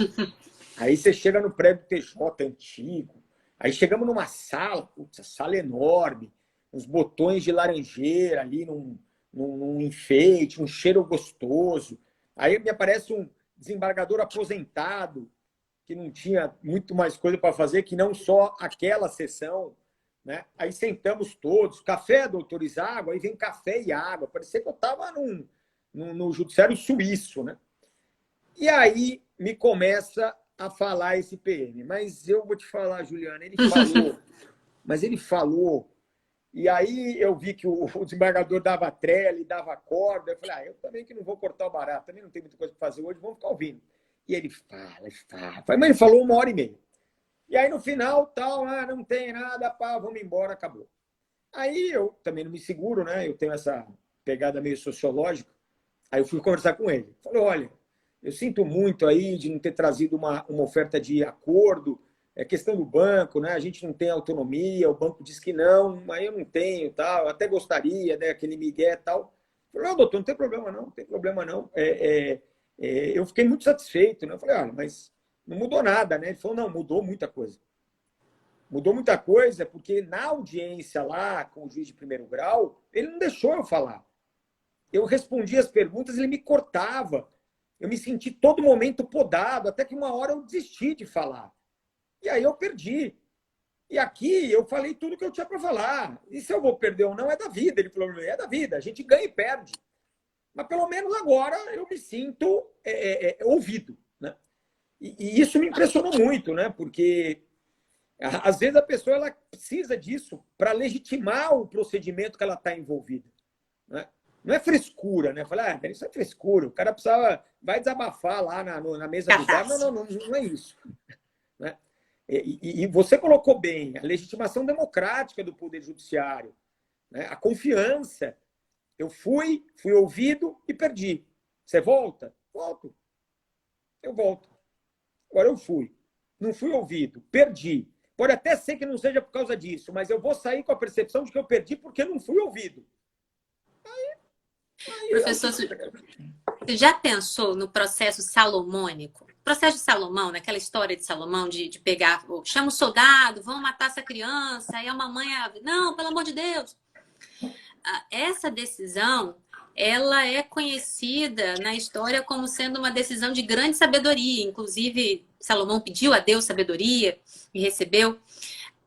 Aí você chega no prédio TJ antigo, aí chegamos numa sala, putz, a sala enorme, uns botões de laranjeira ali num enfeite, um cheiro gostoso. Aí me aparece um desembargador aposentado, que não tinha muito mais coisa para fazer que não só aquela sessão. Né? Aí sentamos todos, café, doutores, água, aí vem café e água. Parecia que eu estava no judiciário suíço. Né? E aí me começa a falar esse PM. Mas eu vou te falar, Juliana, ele falou, e aí eu vi que o desembargador dava trela, dava corda, eu falei, eu também que não vou cortar o barato, também não tem muita coisa para fazer hoje, vamos ficar ouvindo. E ele fala, mas ele falou 1h30. E aí no final, tal, não tem nada, pá, vamos embora, acabou. Aí eu também não me seguro, né? Eu tenho essa pegada meio sociológica. Aí eu fui conversar com ele. Falei, olha, eu sinto muito aí de não ter trazido uma oferta de acordo. É questão do banco, né? A gente não tem autonomia, o banco diz que não, mas eu não tenho, tal. Até gostaria, né? Aquele migué e tal. Eu falei, doutor, não tem problema não, não tem problema não. Eu fiquei muito satisfeito, né? Eu falei, olha, mas não mudou nada, né? Ele falou, não, mudou muita coisa. Mudou muita coisa porque na audiência lá com o juiz de 1º grau, ele não deixou eu falar. Eu respondia as perguntas, ele me cortava. Eu me senti todo momento podado, até que uma hora eu desisti de falar. E aí eu perdi. E aqui eu falei tudo que eu tinha para falar. E se eu vou perder ou não, é da vida. Ele falou, é da vida, a gente ganha e perde. Mas pelo menos agora eu me sinto ouvido. Né? E isso me impressionou muito, né? Porque às vezes a pessoa ela precisa disso para legitimar o procedimento que ela está envolvida. Né? Não é frescura, né? Falar, isso é frescura. O cara vai desabafar lá na mesa do bar. Não é isso. Né? E você colocou bem a legitimação democrática do Poder Judiciário, né? A confiança. Eu fui ouvido e perdi. Você volta? Volto. Eu volto. Agora eu fui. Não fui ouvido. Perdi. Pode até ser que não seja por causa disso, mas eu vou sair com a percepção de que eu perdi porque não fui ouvido. Professor, você já pensou no processo salomônico? O processo de Salomão, naquela história de Salomão, de pegar, chama o soldado, vão matar essa criança, aí a mamãe, não, pelo amor de Deus. Essa decisão, ela é conhecida na história como sendo uma decisão de grande sabedoria. Inclusive, Salomão pediu a Deus sabedoria e recebeu.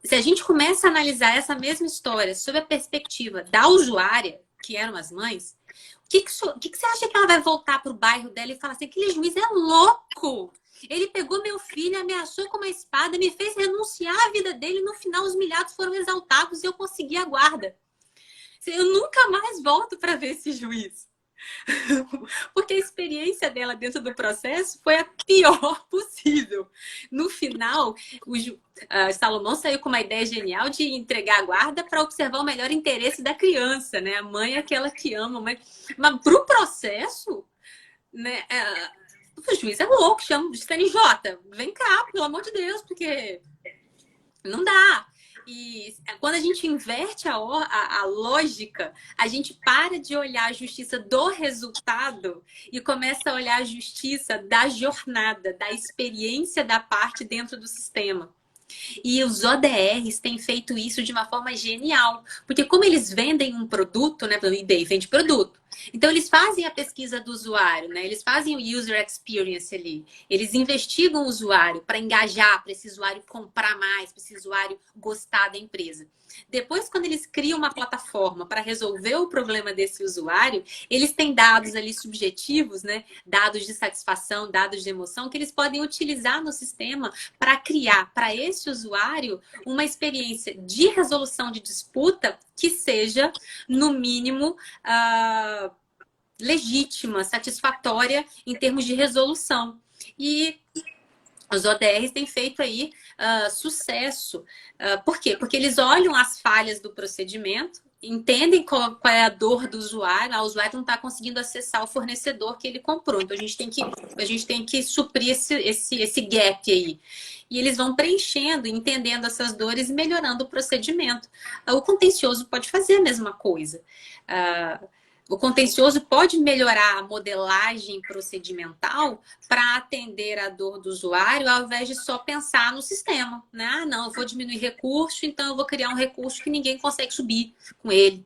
Se a gente começa a analisar essa mesma história sob a perspectiva da usuária, que eram as mães, o que você acha que ela vai voltar para o bairro dela e falar assim, aquele juiz é louco? Ele pegou meu filho, ameaçou com uma espada, me fez renunciar à vida dele, e no final os humilhados foram exaltados e eu consegui a guarda. Eu nunca mais volto para ver esse juiz. Porque a experiência dela dentro do processo foi a pior possível. No final, Salomão saiu com uma ideia genial de entregar a guarda para observar o melhor interesse da criança, né? A mãe é aquela que ama, mas para o processo, né? O juiz é louco, chama de CNJ, vem cá, pelo amor de Deus, porque não dá. E quando a gente inverte a lógica, a gente para de olhar a justiça do resultado e começa a olhar a justiça da jornada, da experiência da parte dentro do sistema. E os ODRs têm feito isso de uma forma genial. Porque como eles vendem um produto, né? O eBay vende produto. Então, eles fazem a pesquisa do usuário, né? Eles fazem o user experience ali. Eles investigam o usuário para engajar, para esse usuário comprar mais, para esse usuário gostar da empresa. Depois, quando eles criam uma plataforma para resolver o problema desse usuário, eles têm dados ali subjetivos, né? Dados de satisfação, dados de emoção, que eles podem utilizar no sistema para criar para esse usuário uma experiência de resolução de disputa que seja, no mínimo, legítima, satisfatória em termos de resolução. E os ODRs têm feito aí sucesso. Por quê? Porque eles olham as falhas do procedimento, entendem qual é a dor do usuário. O usuário não está conseguindo acessar o fornecedor que ele comprou. Então, a gente tem que suprir esse gap aí. E eles vão preenchendo, entendendo essas dores e melhorando o procedimento. O contencioso pode fazer a mesma coisa. O contencioso pode melhorar a modelagem procedimental para atender a dor do usuário, ao invés de só pensar no sistema, né? Ah, não, eu vou diminuir recurso, então eu vou criar um recurso que ninguém consegue subir com ele.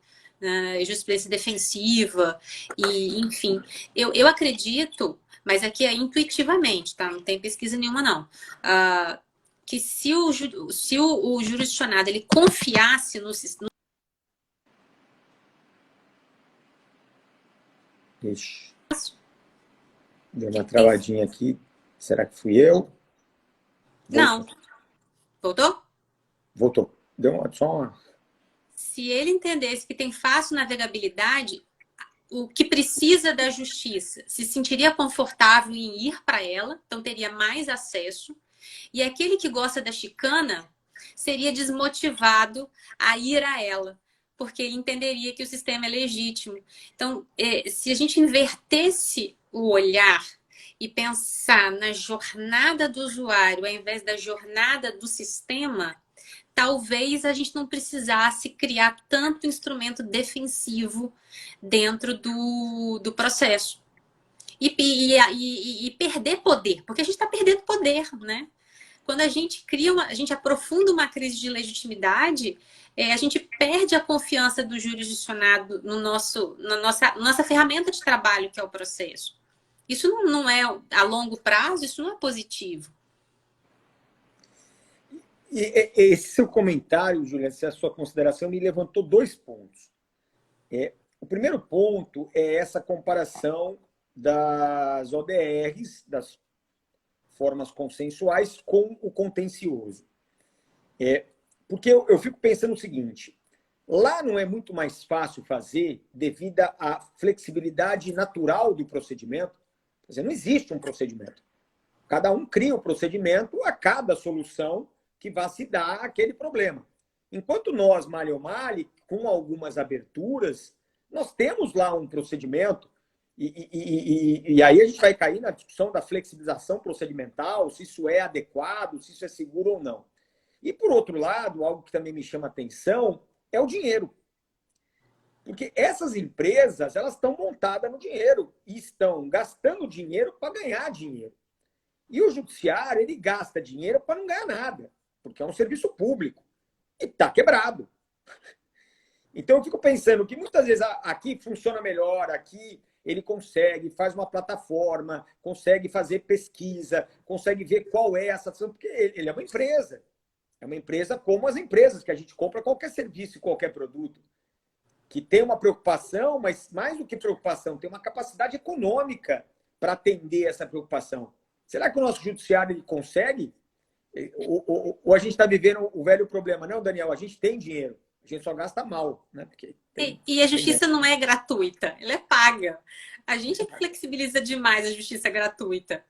Jurisprudência defensiva, e enfim. Eu acredito, mas aqui é intuitivamente, tá? Não tem pesquisa nenhuma, não. Que se o jurisdicionado ele confiasse no sistema. Ixi. Deu uma travadinha aqui. Será que fui eu? Não. Voltou? Voltou. Deu só uma... Se ele entendesse que tem fácil navegabilidade, o que precisa da justiça se sentiria confortável em ir para ela, então teria mais acesso. E aquele que gosta da chicana seria desmotivado a ir a ela, porque ele entenderia que o sistema é legítimo. Então, se a gente invertesse o olhar e pensar na jornada do usuário ao invés da jornada do sistema, talvez a gente não precisasse criar tanto instrumento defensivo dentro do processo. E perder poder, porque a gente está perdendo poder, né? Quando a gente a gente aprofunda uma crise de legitimidade, a gente perde a confiança do jurisdicionado na nossa ferramenta de trabalho, que é o processo. Isso não é, a longo prazo, isso não é positivo. E esse seu comentário, Juliana, essa sua consideração me levantou 2 pontos. O primeiro ponto é essa comparação das ODRs, das formas consensuais, com o contencioso. Porque eu fico pensando o seguinte, lá não é muito mais fácil fazer devido à flexibilidade natural do procedimento? Quer dizer, não existe um procedimento. Cada um cria o procedimento a cada solução que vai se dar aquele problema. Enquanto nós, malha ou malha, com algumas aberturas, nós temos lá um procedimento e aí a gente vai cair na discussão da flexibilização procedimental, se isso é adequado, se isso é seguro ou não. E, por outro lado, algo que também me chama atenção é o dinheiro. Porque essas empresas, elas estão montadas no dinheiro e estão gastando dinheiro para ganhar dinheiro. E o judiciário, ele gasta dinheiro para não ganhar nada, porque é um serviço público e está quebrado. Então eu fico pensando que muitas vezes aqui funciona melhor, aqui ele consegue, faz uma plataforma, consegue fazer pesquisa, consegue ver qual é essa ação, porque ele é uma empresa. É uma empresa como as empresas, que a gente compra qualquer serviço, qualquer produto, que tem uma preocupação, mas mais do que preocupação, tem uma capacidade econômica para atender essa preocupação. Será que o nosso judiciário ele consegue? Ou a gente está vivendo o velho problema? Não, Daniel, a gente tem dinheiro, a gente só gasta mal, né? Porque e a justiça não é gratuita, ela é paga. A gente flexibiliza demais a justiça gratuita,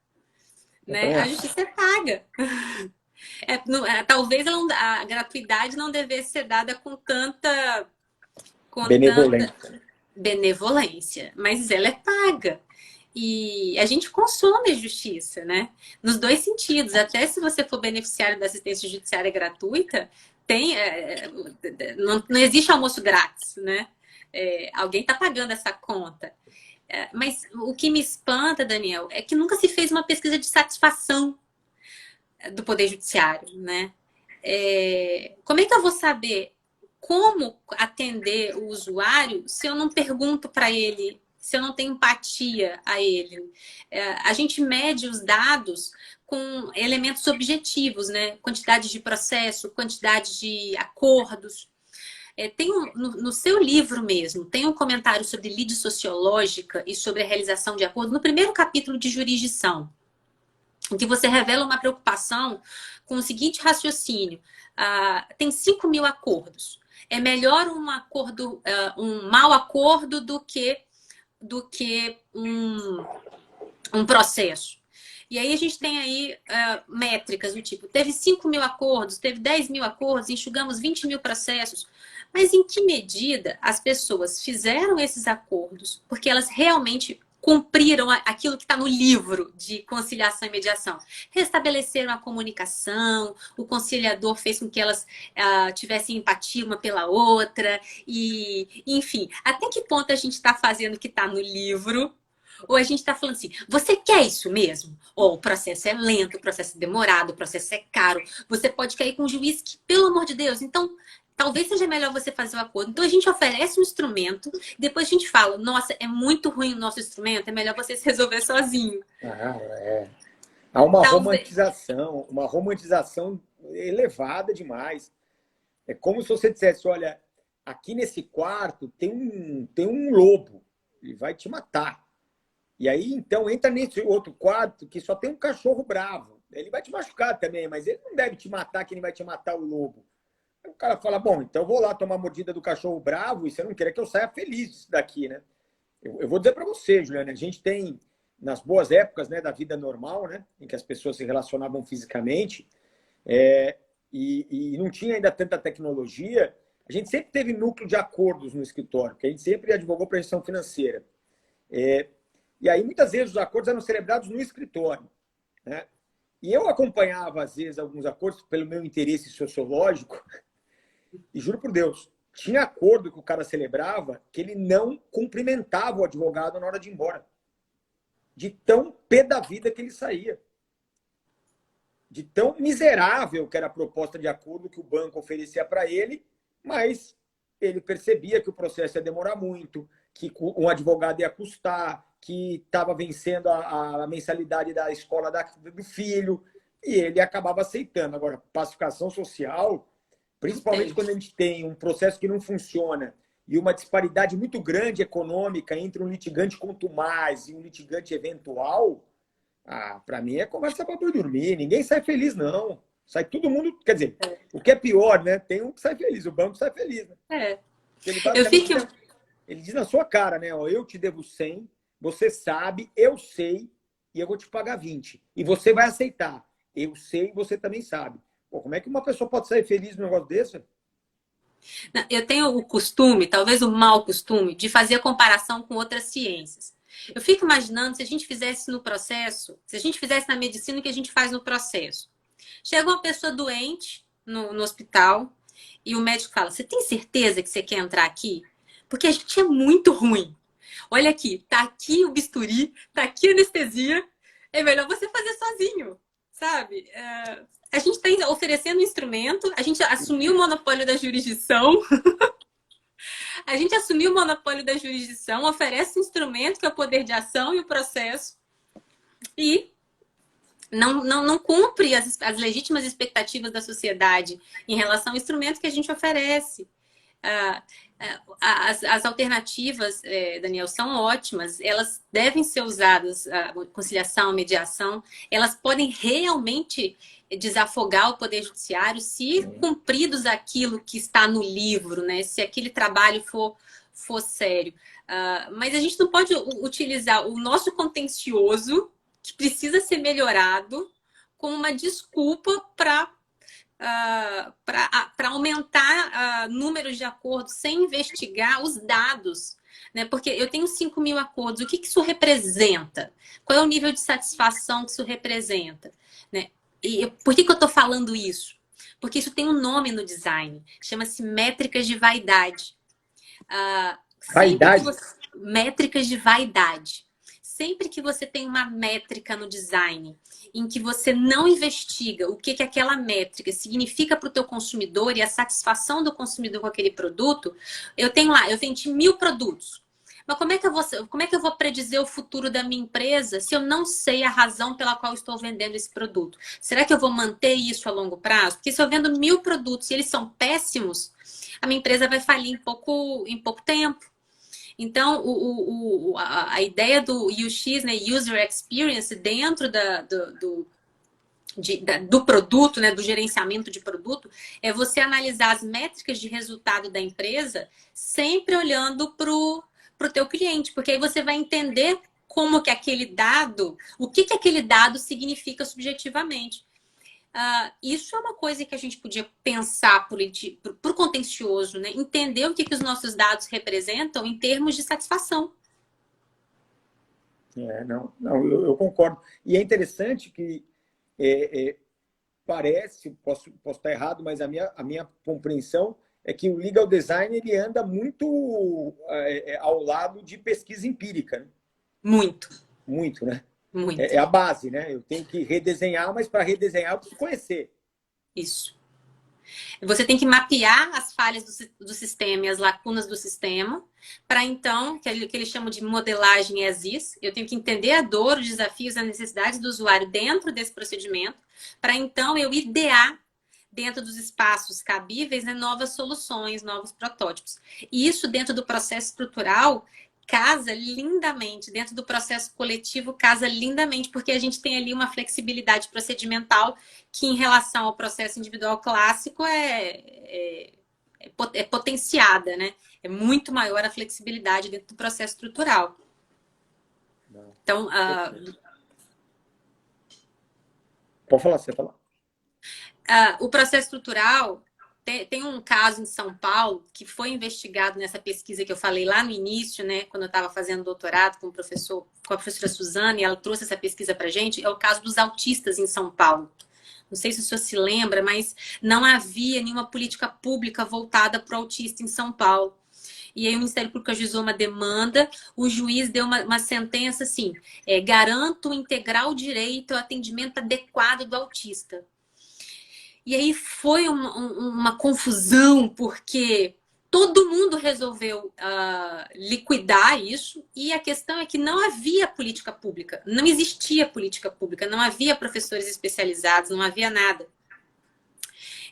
né? A justiça é paga. Talvez a gratuidade não devesse ser dada com tanta benevolência, mas ela é paga. E a gente consome a justiça, né? Nos dois sentidos. Até se você for beneficiário da assistência judiciária gratuita, não existe almoço grátis, né? Alguém está pagando essa conta. Mas o que me espanta, Daniel, é que nunca se fez uma pesquisa de satisfação do Poder Judiciário, né? Como é que eu vou saber como atender o usuário se eu não pergunto para ele, se eu não tenho empatia a ele? A gente mede os dados com elementos objetivos, né? Quantidade de processo, quantidade de acordos. No seu livro mesmo, tem um comentário sobre lide sociológica e sobre a realização de acordos no primeiro capítulo de jurisdição, em que você revela uma preocupação com o seguinte raciocínio. Tem 5.000 acordos. É melhor um mau acordo do que um processo. E aí a gente tem aí métricas do tipo, teve 5.000 acordos, teve 10.000 acordos, enxugamos 20.000 processos. Mas em que medida as pessoas fizeram esses acordos porque elas realmente cumpriram aquilo que está no livro de conciliação e mediação? Restabeleceram a comunicação, o conciliador fez com que elas tivessem empatia uma pela outra, e enfim, até que ponto a gente está fazendo o que está no livro, ou a gente está falando assim, você quer isso mesmo? Ou o processo é lento, o processo é demorado, o processo é caro, você pode cair com um juiz que, pelo amor de Deus, então talvez seja melhor você fazer o acordo. Então a gente oferece um instrumento, depois a gente fala, nossa, é muito ruim o nosso instrumento, é melhor você se resolver sozinho. Há uma romantização elevada demais. É como se você dissesse, olha, aqui nesse quarto tem um lobo, ele vai te matar. E aí, então, entra nesse outro quarto que só tem um cachorro bravo. Ele vai te machucar também, mas ele não deve te matar, que ele vai te matar o lobo. O cara fala, bom, então eu vou lá tomar a mordida do cachorro bravo e você não quer que eu saia feliz disso daqui, né? Eu vou dizer para você, Juliana, a gente tem, nas boas épocas, né, da vida normal, né, em que as pessoas se relacionavam fisicamente, e não tinha ainda tanta tecnologia, a gente sempre teve núcleo de acordos no escritório, porque a gente sempre advogou para a gestão financeira. E aí, muitas vezes, os acordos eram celebrados no escritório, né? E eu acompanhava, às vezes, alguns acordos pelo meu interesse sociológico. E juro por Deus, tinha acordo que o cara celebrava que ele não cumprimentava o advogado na hora de ir embora. De tão pé da vida que ele saía. De tão miserável que era a proposta de acordo que o banco oferecia para ele, mas ele percebia que o processo ia demorar muito, que um advogado ia custar, que estava vencendo a mensalidade da escola do filho, e ele acabava aceitando. Agora, pacificação social, principalmente quando a gente tem um processo que não funciona e uma disparidade muito grande econômica entre um litigante contumaz e um litigante eventual, para mim é conversa para boi dormir. Ninguém sai feliz, não. Sai todo mundo... Quer dizer, o que é pior, né? Tem um que sai feliz, o banco sai feliz. Né? Ele diz na sua cara, né? Ó, eu te devo 100, você sabe, eu sei, e eu vou te pagar 20. E você vai aceitar. Eu sei, você também sabe. Pô, como é que uma pessoa pode sair feliz num negócio desse? Eu tenho o costume, talvez o mau costume, de fazer a comparação com outras ciências. Eu fico imaginando se a gente fizesse no processo, se a gente fizesse na medicina o que a gente faz no processo. Chega uma pessoa doente no hospital e o médico fala, você tem certeza que você quer entrar aqui? Porque a gente é muito ruim. Olha aqui, tá aqui o bisturi, tá aqui a anestesia, é melhor você fazer sozinho, sabe? A gente está oferecendo um instrumento, a gente assumiu o monopólio da jurisdição A gente assumiu o monopólio da jurisdição, oferece o instrumento, que é o poder de ação e o processo, e não cumpre as legítimas expectativas da sociedade em relação ao instrumento que a gente oferece. As alternativas, Daniel, são ótimas. Elas devem ser usadas, a conciliação, a mediação. Elas podem realmente desafogar o Poder Judiciário se cumpridos aquilo que está no livro, né? Se aquele trabalho for sério. Mas a gente não pode utilizar o nosso contencioso, que precisa ser melhorado, como uma desculpa para aumentar números de acordos sem investigar os dados. Né? Porque eu tenho 5.000 acordos, o que isso representa? Qual é o nível de satisfação que isso representa? Né? E por que eu estou falando isso? Porque isso tem um nome no design, chama-se métricas de vaidade. Vaidade? Métricas de vaidade. Sempre que você tem uma métrica no design em que você não investiga o que aquela métrica significa para o teu consumidor e a satisfação do consumidor com aquele produto, eu vendi 1.000 produtos. Mas como é que eu vou predizer o futuro da minha empresa se eu não sei a razão pela qual estou vendendo esse produto? Será que eu vou manter isso a longo prazo? Porque se eu vendo 1.000 produtos e eles são péssimos, a minha empresa vai falir em pouco tempo. Então, a ideia do UX, né, User Experience, dentro do produto, né, do gerenciamento de produto, é você analisar as métricas de resultado da empresa sempre olhando para o teu cliente, porque aí você vai entender como que aquele dado, o que aquele dado significa subjetivamente. Isso é uma coisa que a gente podia pensar por contencioso, né? Entender o que os nossos dados representam em termos de satisfação. Eu concordo. E é interessante que parece, posso estar errado, mas a minha compreensão é que o legal design ele anda muito ao lado de pesquisa empírica. Né? Muito, né? Muito. É a base, né? Eu tenho que redesenhar, mas para redesenhar eu preciso conhecer. Isso. Você tem que mapear as falhas do sistema e as lacunas do sistema, para então, que eles chamam de modelagem as is, eu tenho que entender a dor, os desafios, as necessidades do usuário dentro desse procedimento, para então eu idear dentro dos espaços cabíveis, né, novas soluções, novos protótipos. E isso dentro do processo estrutural casa lindamente, dentro do processo coletivo casa lindamente, porque a gente tem ali uma flexibilidade procedimental que em relação ao processo individual clássico é potenciada, né? É muito maior a flexibilidade dentro do processo estrutural. Então, pode falar, você falar. O processo estrutural tem um caso em São Paulo que foi investigado nessa pesquisa que eu falei lá no início, né? Quando eu estava fazendo doutorado com a professora Suzana, e ela trouxe essa pesquisa para a gente, é o caso dos autistas em São Paulo. Não sei se o senhor se lembra, mas não havia nenhuma política pública voltada para o autista em São Paulo. E aí o Ministério Público ajuizou uma demanda, o juiz deu uma sentença assim, garanto o integral direito ao atendimento adequado do autista. E aí foi uma confusão, porque todo mundo resolveu liquidar isso, e a questão é que não havia política pública, não existia política pública, não havia professores especializados, não havia nada.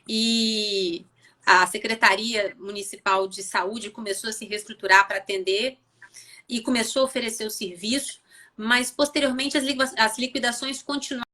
E a Secretaria Municipal de Saúde começou a se reestruturar para atender e começou a oferecer o serviço, mas posteriormente as liquidações continuaram